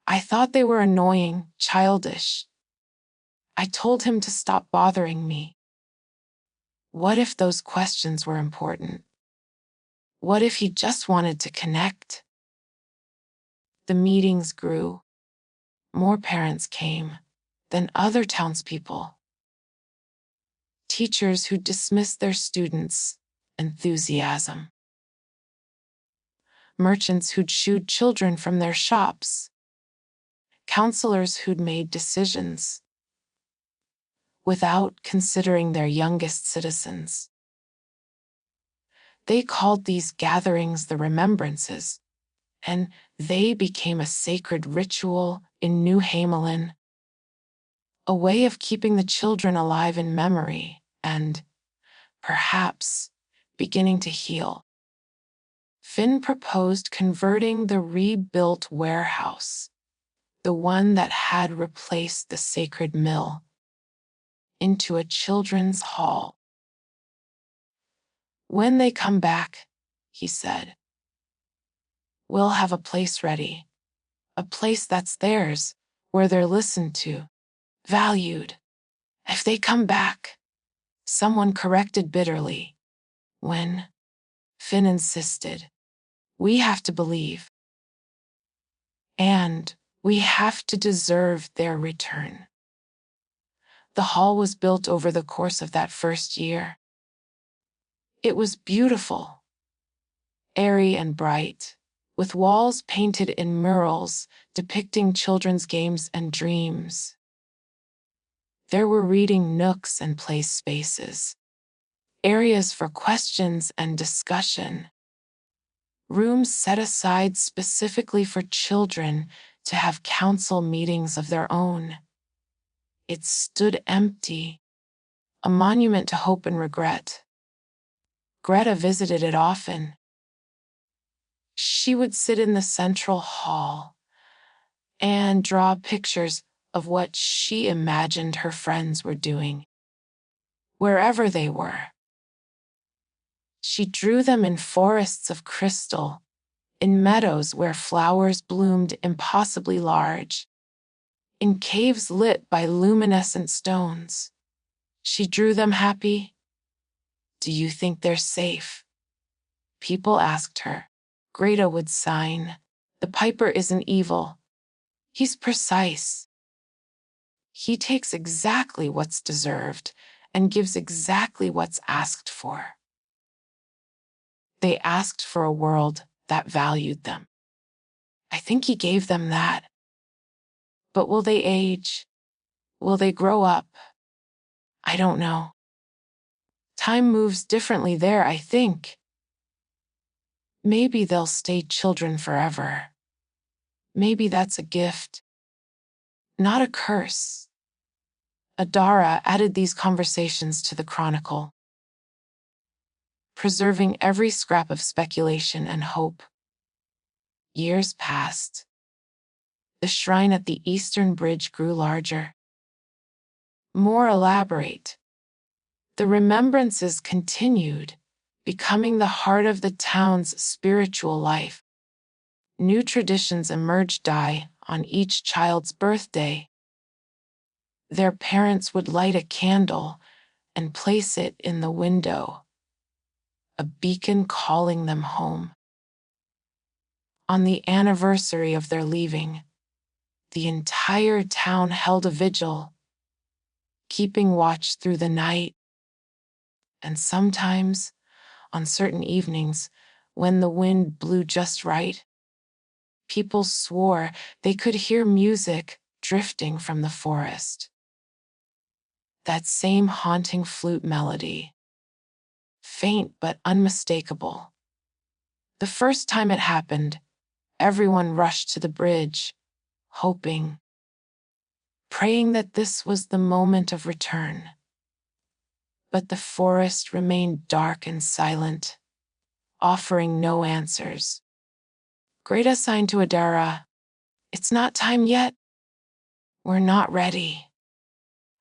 I thought they were annoying, childish. I told him to stop bothering me. What if those questions were important? What if he just wanted to connect? The meetings grew. More parents came, then other townspeople. Teachers who dismissed their students' enthusiasm. Merchants who'd shooed children from their shops. Counselors who'd made decisions without considering their youngest citizens. They called these gatherings the remembrances, and they became a sacred ritual in New Hamelin, a way of keeping the children alive in memory and, perhaps, beginning to heal. Finn proposed converting the rebuilt warehouse, the one that had replaced the sacred mill, into a children's hall. When they come back, he said, we'll have a place ready, a place that's theirs, where they're listened to, valued. If they come back, someone corrected bitterly. When? Finn insisted. We have to believe. And we have to deserve their return. The hall was built over the course of that first year. It was beautiful, airy and bright, with walls painted in murals depicting children's games and dreams. There were reading nooks and play spaces, areas for questions and discussion, rooms set aside specifically for children to have council meetings of their own. It stood empty, a monument to hope and regret. Greta visited it often. She would sit in the central hall and draw pictures of what she imagined her friends were doing, wherever they were. She drew them in forests of crystal, in meadows where flowers bloomed impossibly large, in caves lit by luminescent stones. She drew them happy. Do you think they're safe? People asked her. Greta would sign. The Piper isn't evil. He's precise. He takes exactly what's deserved and gives exactly what's asked for. They asked for a world that valued them. I think he gave them that. But will they age? Will they grow up? I don't know. Time moves differently there, I think. Maybe they'll stay children forever. Maybe that's a gift, not a curse. Adara added these conversations to the chronicle, preserving every scrap of speculation and hope. Years passed. The shrine at the eastern bridge grew larger, more elaborate. The remembrances continued, becoming the heart of the town's spiritual life. New traditions emerged on each child's birthday. Their parents would light a candle and place it in the window, a beacon calling them home. On the anniversary of their leaving, the entire town held a vigil, keeping watch through the night. And sometimes, on certain evenings, when the wind blew just right, people swore they could hear music drifting from the forest. That same haunting flute melody, faint but unmistakable. The first time it happened, everyone rushed to the bridge, hoping, praying that this was the moment of return. But the forest remained dark and silent, offering no answers. Greta signed to Adara, "It's not time yet. We're not ready.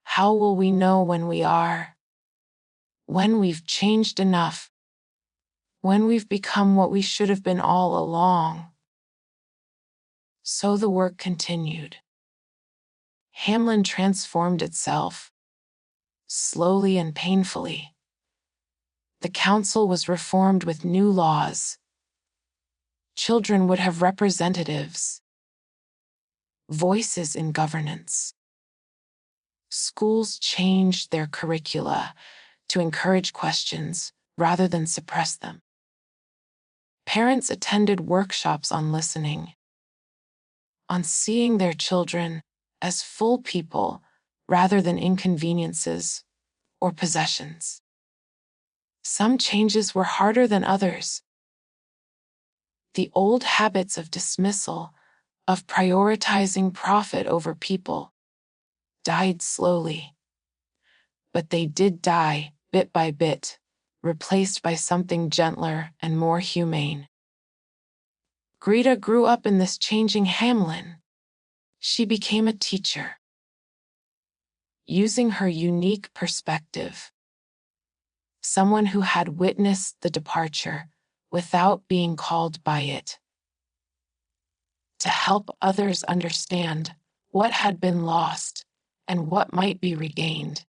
How will we know when we are? When we've changed enough? When we've become what we should have been all along?" So the work continued. Hamelin transformed itself, slowly and painfully, The council was reformed with new laws. Children would have representatives, voices in governance. Schools changed their curricula to encourage questions rather than suppress them. Parents attended workshops on listening, on seeing their children as full people rather than inconveniences or possessions. Some changes were harder than others. The old habits of dismissal, of prioritizing profit over people, died slowly. But they did die, bit by bit, replaced by something gentler and more humane. Greta grew up in this changing Hamelin. She became a teacher, using her unique perspective. Someone who had witnessed the departure without being called by it, to help others understand what had been lost and what might be regained.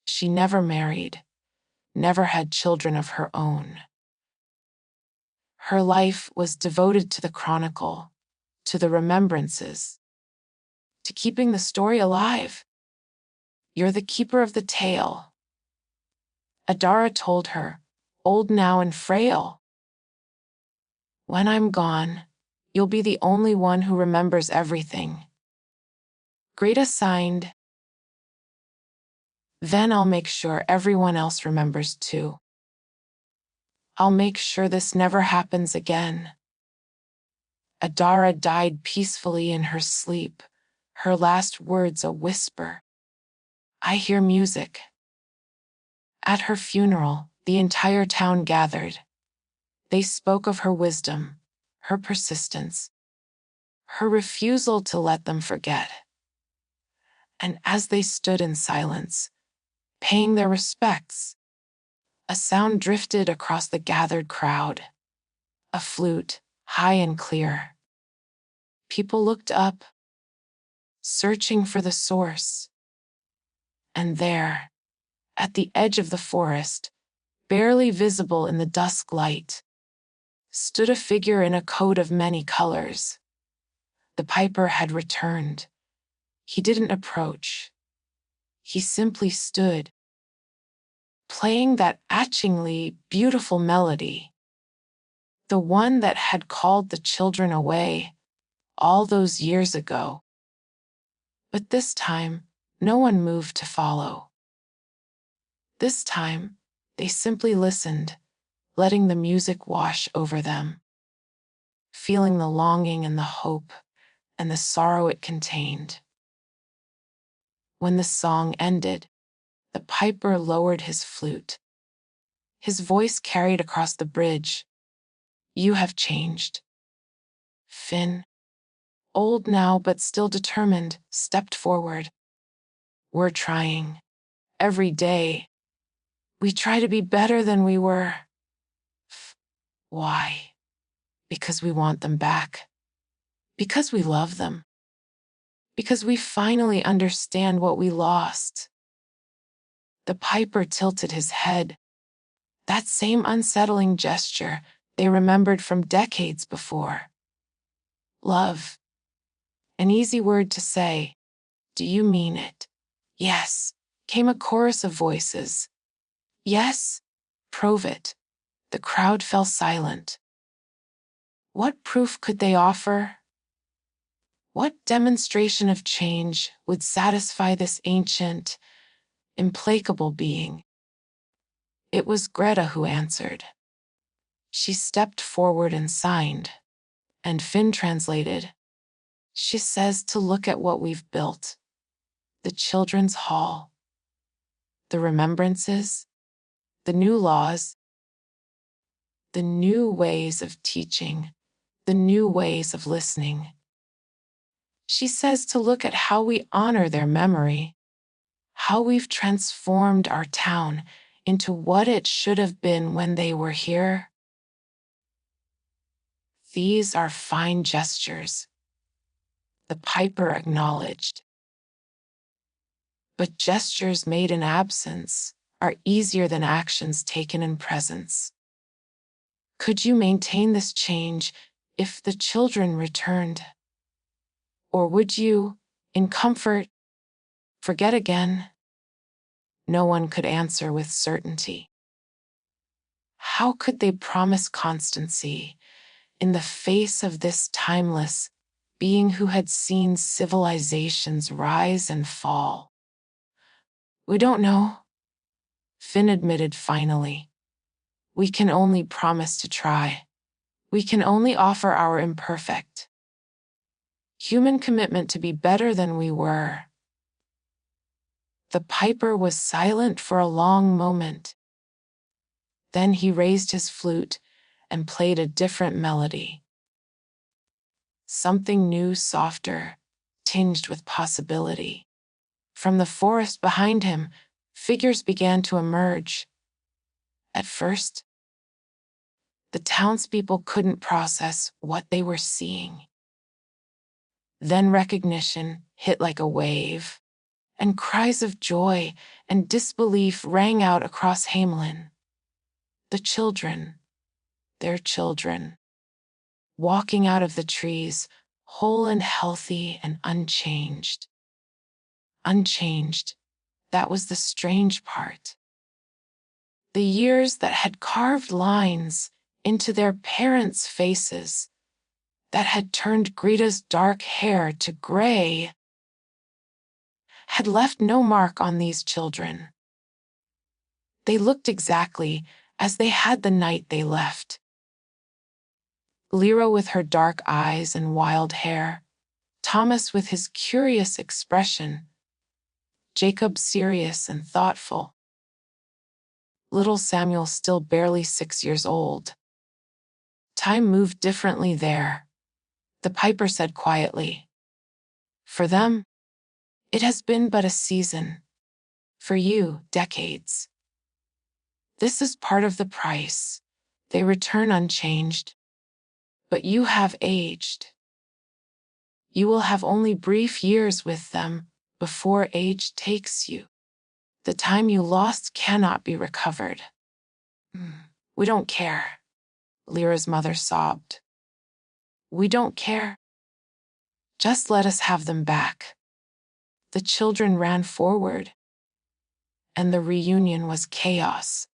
She never married, never had children of her own. Her life was devoted to the chronicle, to the remembrances, to keeping the story alive. "You're the keeper of the tale," Adara told her, old now and frail. "When I'm gone, you'll be the only one who remembers everything." Greta signed, "Then I'll make sure everyone else remembers too. I'll make sure this never happens again." Adara died peacefully in her sleep, her last words a whisper. "I hear music." At her funeral, the entire town gathered. They spoke of her wisdom, her persistence, her refusal to let them forget. And as they stood in silence, paying their respects, a sound drifted across the gathered crowd. A flute, high and clear. People looked up, searching for the source. And there, at the edge of the forest, barely visible in the dusk light, stood a figure in a coat of many colors. The piper had returned. He didn't approach. He simply stood, playing that achingly beautiful melody, the one that had called the children away all those years ago. But this time, no one moved to follow. This time, they simply listened, letting the music wash over them, feeling the longing and the hope and the sorrow it contained. When the song ended, the piper lowered his flute. His voice carried across the bridge. "You have changed." Finn, old now but still determined, stepped forward. "We're trying. Every day. We try to be better than we were." Why? Because we want them back. Because we love them. Because we finally understand what we lost. The piper tilted his head. That same unsettling gesture they remembered from decades before. Love. An easy word to say. Do you mean it? Yes, came a chorus of voices. Yes, prove it. The crowd fell silent. What proof could they offer? What demonstration of change would satisfy this ancient, implacable being? It was Greta who answered. She stepped forward and signed, and Finn translated. She says to look at what we've built. The children's hall. The remembrances. The new laws. The new ways of teaching. The new ways of listening. She says to look at how we honor their memory, how we've transformed our town into what it should have been when they were here. These are fine gestures, the piper acknowledged. But gestures made in absence are easier than actions taken in presence. Could you maintain this change if the children returned? Or would you, in comfort, forget again? No one could answer with certainty. How could they promise constancy in the face of this timeless being who had seen civilizations rise and fall? We don't know, Finn admitted finally. We can only promise to try. We can only offer our imperfect human commitment to be better than we were. The piper was silent for a long moment. Then he raised his flute and played a different melody. Something new, softer, tinged with possibility. From the forest behind him, figures began to emerge. At first, the townspeople couldn't process what they were seeing. Then recognition hit like a wave, and cries of joy and disbelief rang out across Hamelin. The children, their children, walking out of the trees, whole and healthy and unchanged. Unchanged, that was the strange part. The years that had carved lines into their parents' faces, that had turned Greta's dark hair to gray, had left no mark on these children. They looked exactly as they had the night they left. Lyra with her dark eyes and wild hair, Thomas with his curious expression, Jacob serious and thoughtful. Little Samuel still barely 6 years old. Time moved differently there, the piper said quietly. For them, it has been but a season. For you, decades. This is part of the price. They return unchanged. But you have aged. You will have only brief years with them before age takes you. The time you lost cannot be recovered. We don't care, Lyra's mother sobbed. We don't care. Just let us have them back. The children ran forward, and the reunion was chaos.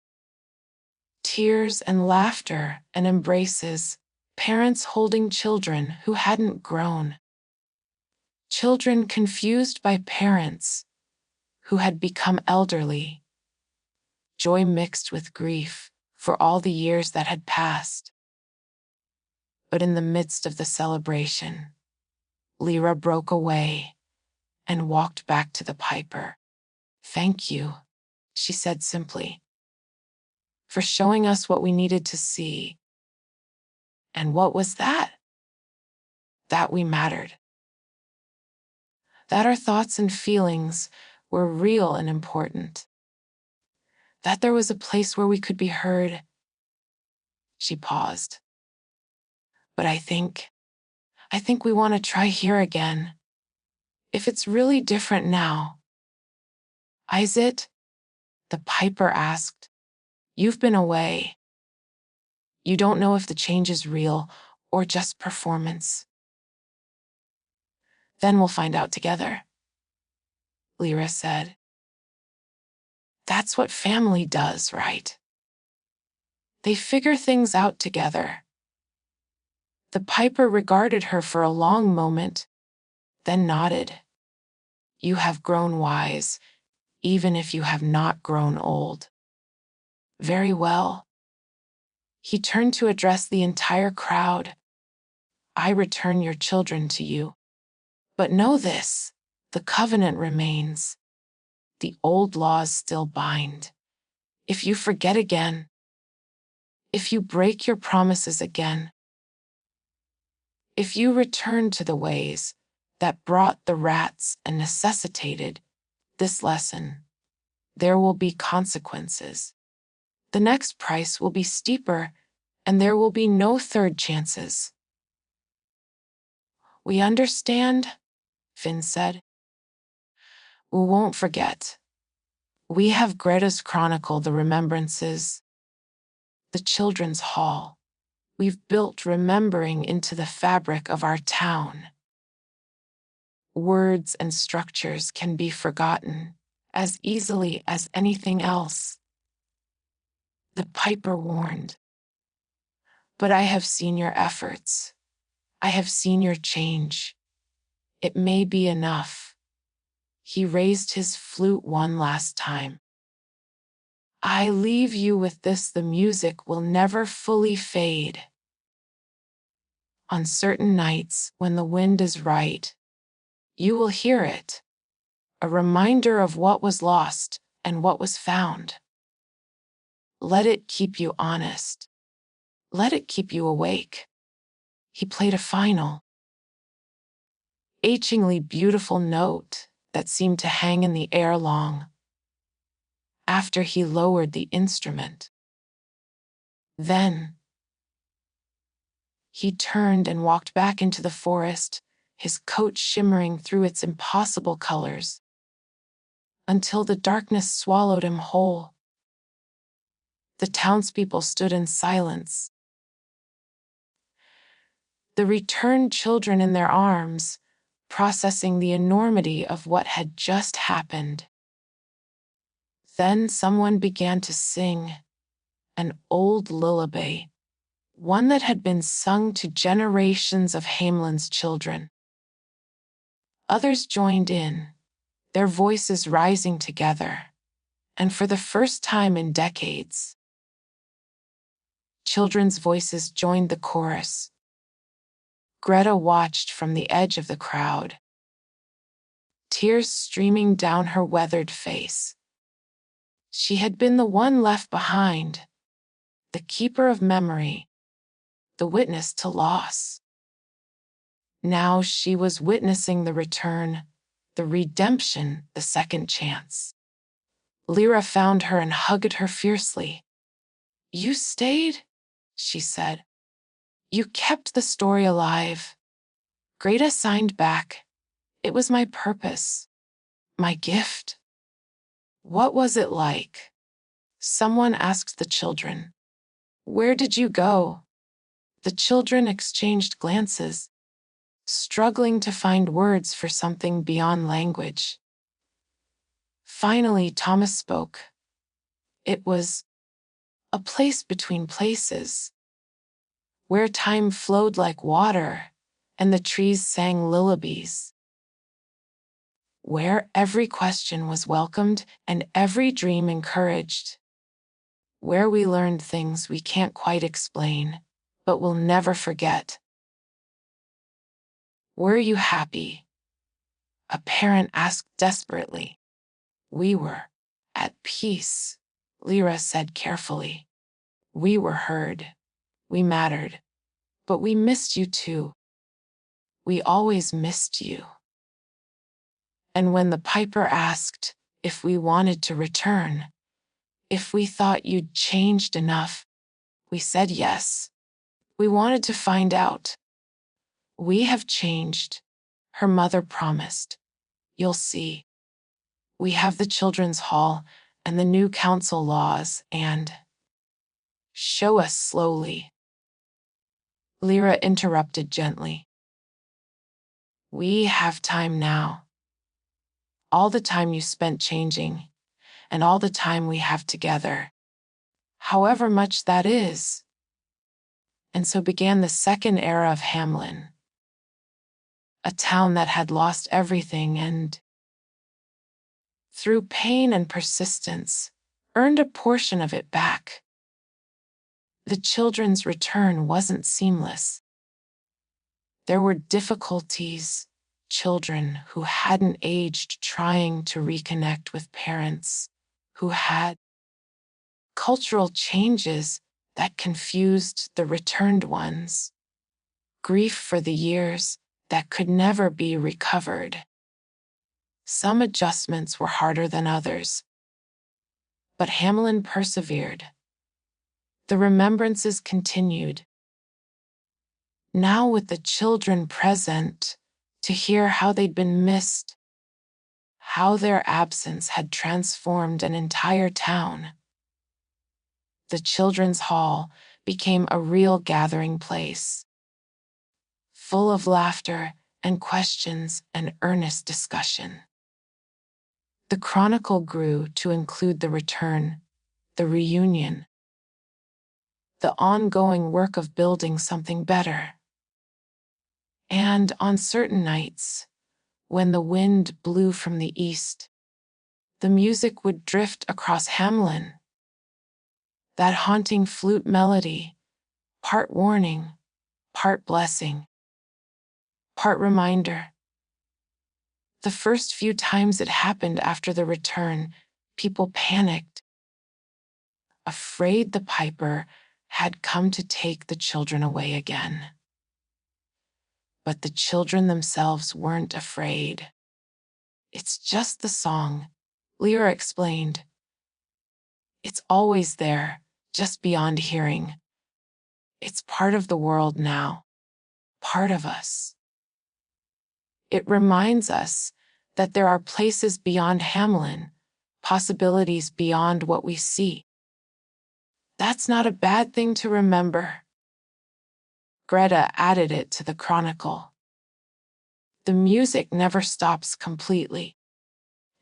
Tears and laughter and embraces, parents holding children who hadn't grown. Children confused by parents who had become elderly. Joy mixed with grief for all the years that had passed. But in the midst of the celebration, Lyra broke away and walked back to the piper. Thank you, she said simply, for showing us what we needed to see. And what was that? That we mattered. That our thoughts and feelings were real and important. That there was a place where we could be heard. She paused. But I think we want to try here again. If it's really different now. Is it? The piper asked. You've been away. You don't know if the change is real or just performance. Then we'll find out together, Lyra said. That's what family does, right? They figure things out together. The piper regarded her for a long moment, then nodded. You have grown wise, even if you have not grown old. Very well. He turned to address the entire crowd. I return your children to you. But know this, the covenant remains. The old laws still bind. If you forget again, if you break your promises again, if you return to the ways that brought the rats and necessitated this lesson, there will be consequences. The next price will be steeper, and there will be no third chances. We understand, Finn said. We won't forget. We have Greta's Chronicle, the remembrances, the Children's Hall. We've built remembering into the fabric of our town. Words and structures can be forgotten as easily as anything else. The piper warned. But I have seen your efforts. I have seen your change. It may be enough. He raised his flute one last time. I leave you with this: the music will never fully fade. On certain nights, when the wind is right, you will hear it, a reminder of what was lost and what was found. Let it keep you honest. Let it keep you awake. He played a final, achingly beautiful note that seemed to hang in the air long after he lowered the instrument. Then he turned and walked back into the forest, his coat shimmering through its impossible colors, until the darkness swallowed him whole. The townspeople stood in silence, the returned children in their arms, processing the enormity of what had just happened. Then someone began to sing an old lullaby, one that had been sung to generations of Hamelin's children. Others joined in, their voices rising together, and for the first time in decades, children's voices joined the chorus. Greta watched from the edge of the crowd, tears streaming down her weathered face. She had been the one left behind, the keeper of memory, the witness to loss. Now she was witnessing the return, the redemption, the second chance. Lyra found her and hugged her fiercely. You stayed, she said. You kept the story alive. Greta signed back. It was my purpose, my gift. What was it like? Someone asked the children. Where did you go? The children exchanged glances, struggling to find words for something beyond language. Finally, Thomas spoke. It was a place between places, where time flowed like water and the trees sang lullabies, where every question was welcomed and every dream encouraged, where we learned things we can't quite explain, but will never forget. Were you happy? A parent asked desperately. We were at peace, Lyra said carefully. We were heard. We mattered. But we missed you too. We always missed you. And when the piper asked if we wanted to return, if we thought you'd changed enough, we said yes. We wanted to find out. We have changed, her mother promised. You'll see. We have the Children's Hall and the new council laws and... Show us slowly. Lyra interrupted gently. We have time now. All the time you spent changing, and all the time we have together. However much that is. And so began the second era of Hamelin. A town that had lost everything and, through pain and persistence, earned a portion of it back. The children's return wasn't seamless. There were difficulties, children who hadn't aged trying to reconnect with parents who had, cultural changes that confused the returned ones, grief for the years that could never be recovered. Some adjustments were harder than others, but Hamelin persevered. The remembrances continued. Now with the children present, to hear how they'd been missed, how their absence had transformed an entire town. The children's hall became a real gathering place, full of laughter and questions and earnest discussion. The chronicle grew to include the return, the reunion, the ongoing work of building something better. And on certain nights, when the wind blew from the east, the music would drift across Hamelin. That haunting flute melody, part warning, part blessing, part reminder. The first few times it happened after the return, people panicked, afraid the piper had come to take the children away again. But the children themselves weren't afraid. It's just the song, Lyra explained. It's always there, just beyond hearing. It's part of the world now, part of us. It reminds us that there are places beyond Hamelin, possibilities beyond what we see. That's not a bad thing to remember. Greta added it to the chronicle. The music never stops completely.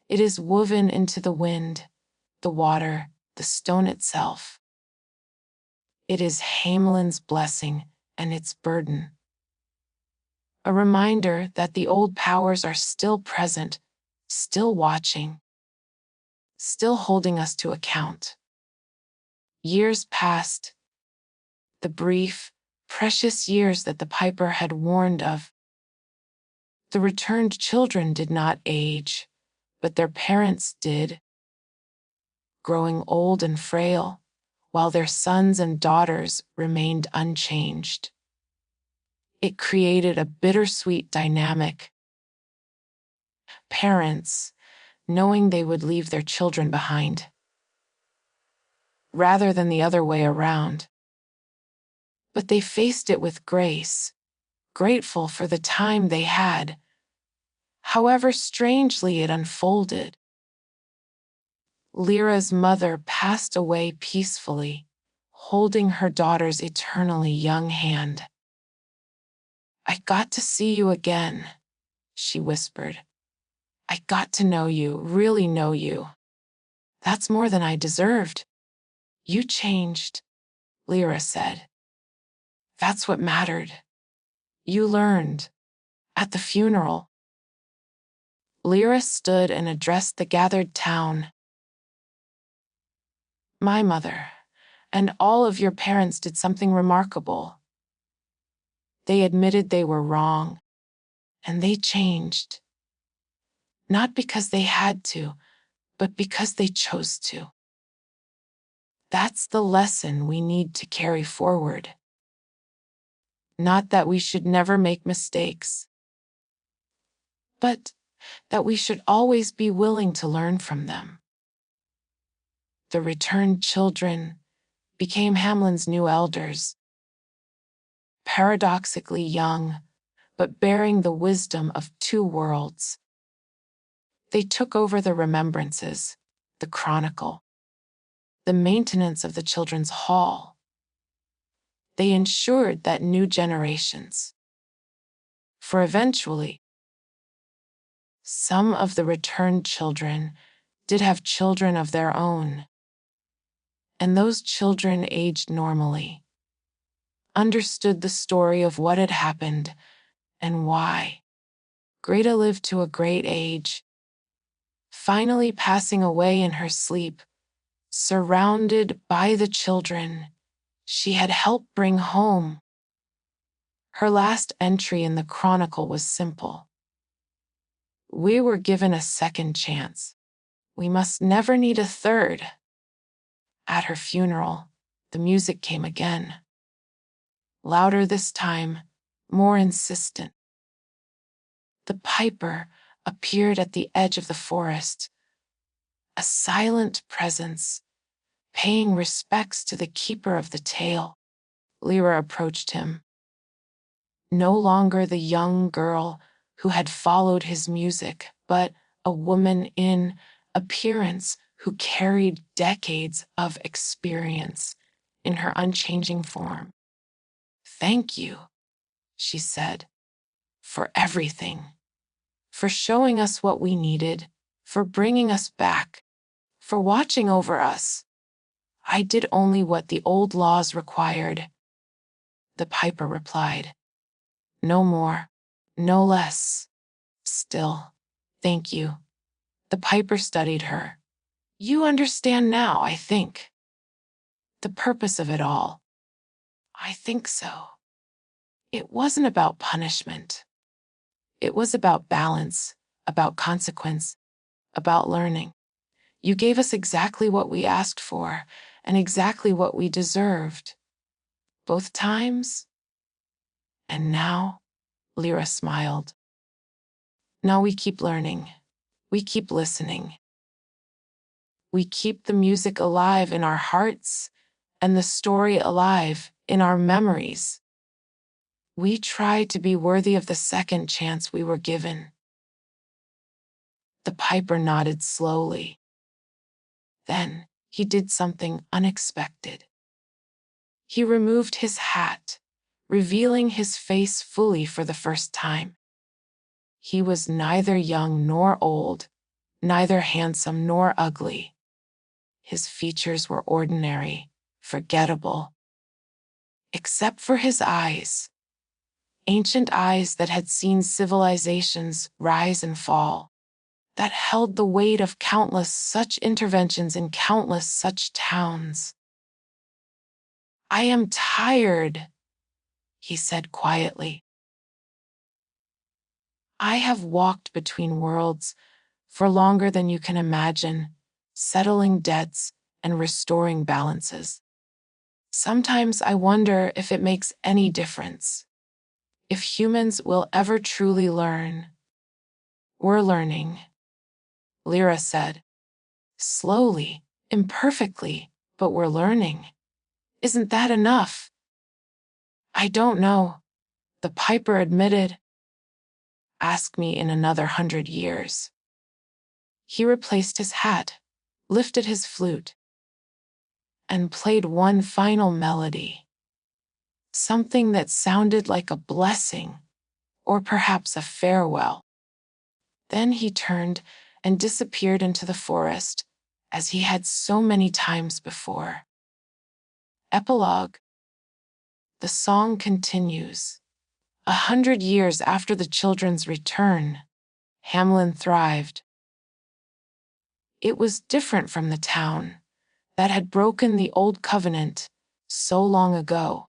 It is woven into the wind, the water, the stone itself. It is Hamelin's blessing and its burden. A reminder that the old powers are still present, still watching, still holding us to account. Years passed, the brief, precious years that the piper had warned of. The returned children did not age, but their parents did, growing old and frail, while their sons and daughters remained unchanged. It created a bittersweet dynamic. Parents, knowing they would leave their children behind, rather than the other way around. But they faced it with grace, grateful for the time they had, however strangely it unfolded. Lyra's mother passed away peacefully, holding her daughter's eternally young hand. "I got to see you again," she whispered. "I got to know you, really know you. That's more than I deserved." "You changed," Lyra said. "That's what mattered. You learned. At the funeral." Lyra stood and addressed the gathered town. "My mother and all of your parents did something remarkable. They admitted they were wrong, and they changed. Not because they had to, but because they chose to. That's the lesson we need to carry forward. Not that we should never make mistakes, but that we should always be willing to learn from them." The returned children became Hamelin's new elders, paradoxically young, but bearing the wisdom of two worlds. They took over the remembrances, the chronicle, the maintenance of the children's hall. They ensured that new generations, for eventually, some of the returned children did have children of their own, and those children aged normally, understood the story of what had happened and why. Greta lived to a great age, finally passing away in her sleep, surrounded by the children she had helped bring home. Her last entry in the chronicle was simple. "We were given a second chance. We must never need a third." At her funeral, the music came again. Louder this time, more insistent. The piper appeared at the edge of the forest, a silent presence, paying respects to the keeper of the tale. Lyra approached him. No longer the young girl who had followed his music, but a woman in appearance who carried decades of experience in her unchanging form. "Thank you," she said, "for everything, for showing us what we needed, for bringing us back, for watching over us. I did only what the old laws required." The piper replied, "No more, no less. Still, thank you." The piper studied her. "You understand now, I think, the purpose of it all." "I think so. It wasn't about punishment. It was about balance, about consequence, about learning. You gave us exactly what we asked for and exactly what we deserved. Both times. And now," Lyra smiled, "now we keep learning. We keep listening. We keep the music alive in our hearts and the story alive in our memories. We try to be worthy of the second chance we were given." The piper nodded slowly. Then he did something unexpected. He removed his hat, revealing his face fully for the first time. He was neither young nor old, neither handsome nor ugly. His features were ordinary, forgettable, except for his eyes, ancient eyes that had seen civilizations rise and fall, that held the weight of countless such interventions in countless such towns. "I am tired," he said quietly. "I have walked between worlds for longer than you can imagine, settling debts and restoring balances. Sometimes I wonder if it makes any difference, if humans will ever truly learn." "We're learning," Lyra said. "Slowly, imperfectly, but we're learning. Isn't that enough?" "I don't know," the piper admitted. "Ask me in another 100 years." He replaced his hat, lifted his flute, and played one final melody. Something that sounded like a blessing, or perhaps a farewell. Then he turned and disappeared into the forest, as he had so many times before. Epilogue. The song continues. 100 years after the children's return, Hamelin thrived. It was different from the town that had broken the old covenant so long ago.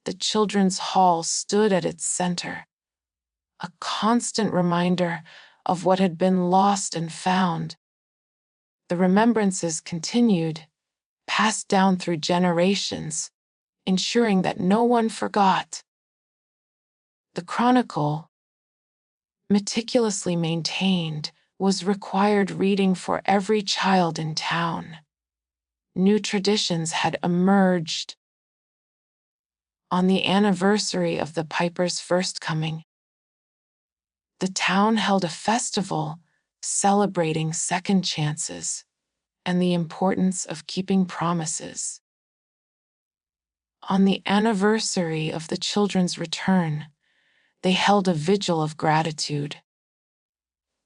The children's hall stood at its center, a constant reminder of what had been lost and found. The remembrances continued, passed down through generations, ensuring that no one forgot. The chronicle, meticulously maintained, was required reading for every child in town. New traditions had emerged. On the anniversary of the piper's first coming, the town held a festival celebrating second chances and the importance of keeping promises. On the anniversary of the children's return, they held a vigil of gratitude,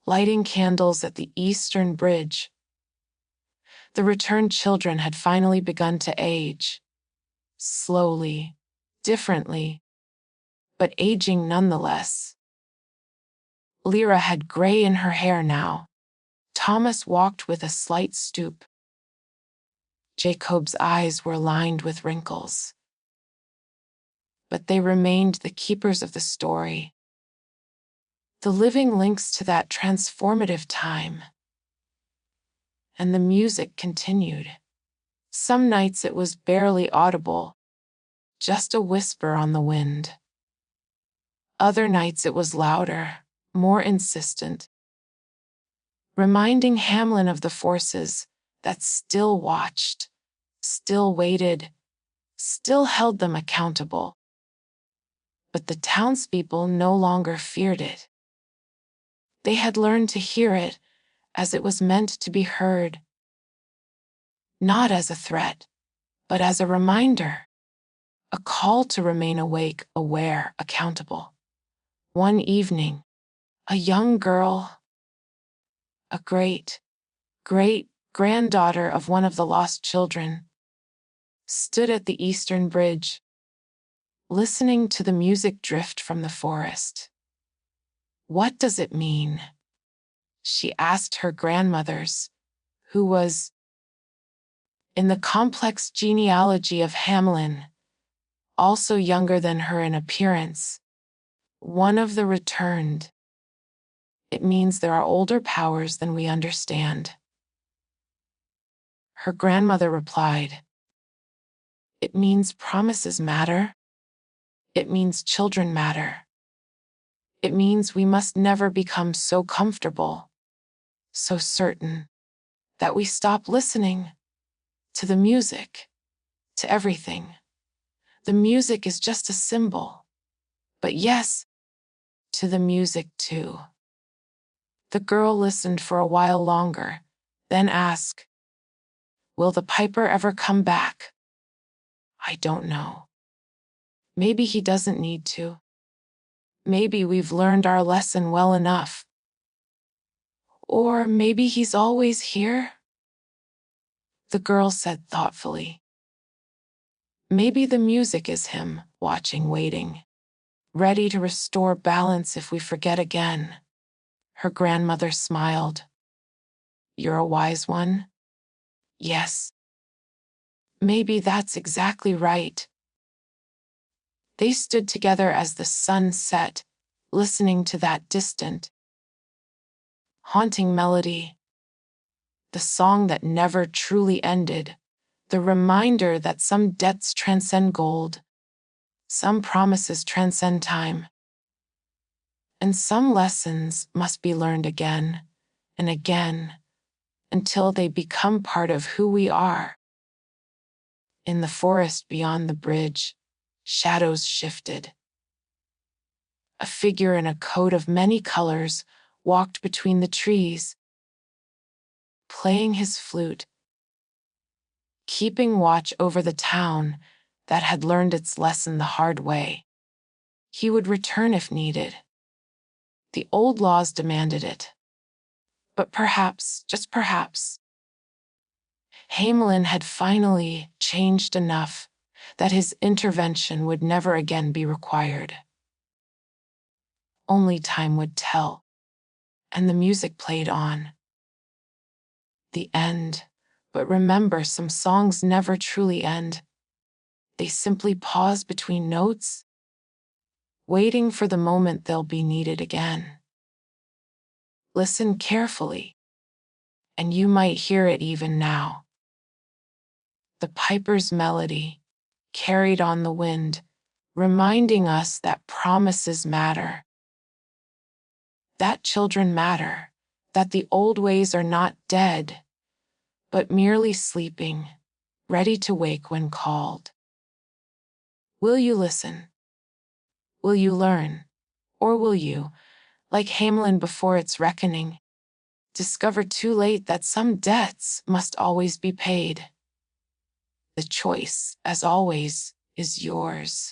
lighting candles at the Eastern Bridge. The returned children had finally begun to age, slowly, differently, but aging nonetheless. Lyra had gray in her hair now. Thomas walked with a slight stoop. Jacob's eyes were lined with wrinkles. But they remained the keepers of the story, the living links to that transformative time. And the music continued. Some nights it was barely audible, just a whisper on the wind. Other nights it was louder, more insistent, reminding Hamelin of the forces that still watched, still waited, still held them accountable. But the townspeople no longer feared it. They had learned to hear it as it was meant to be heard, not as a threat, but as a reminder, a call to remain awake, aware, accountable. One evening, a young girl, a great-granddaughter of one of the lost children, stood at the eastern bridge, listening to the music drift from the forest. "What does it mean?" she asked her grandmother's, who was, in the complex genealogy of Hamelin, also younger than her in appearance, one of the returned. "It means there are older powers than we understand." Her grandmother replied, "It means promises matter. It means children matter. It means we must never become so comfortable, so certain, that we stop listening to the music, to everything. The music is just a symbol, but yes, to the music too." The girl listened for a while longer, then asked, "Will the piper ever come back?" "I don't know. Maybe he doesn't need to. Maybe we've learned our lesson well enough. Or maybe he's always here," the girl said thoughtfully. "Maybe the music is him, watching, waiting, ready to restore balance if we forget again." Her grandmother smiled. "You're a wise one." "Yes. Maybe that's exactly right." They stood together as the sun set, listening to that distant, haunting melody, the song that never truly ended, the reminder that some debts transcend gold, some promises transcend time, and some lessons must be learned again and again until they become part of who we are. In the forest beyond the bridge, shadows shifted. A figure in a coat of many colors walked between the trees, playing his flute, keeping watch over the town that had learned its lesson the hard way. He would return if needed. The old laws demanded it. But perhaps, just perhaps, Hamelin had finally changed enough that his intervention would never again be required. Only time would tell, and the music played on. The end. But remember, some songs never truly end. They simply pause between notes, waiting for the moment they'll be needed again. Listen carefully, and you might hear it even now. The piper's melody, carried on the wind, reminding us that promises matter, that children matter, that the old ways are not dead, but merely sleeping, ready to wake when called. Will you listen? Will you learn? Or will you, like Hamelin before its reckoning, discover too late that some debts must always be paid? The choice, as always, is yours.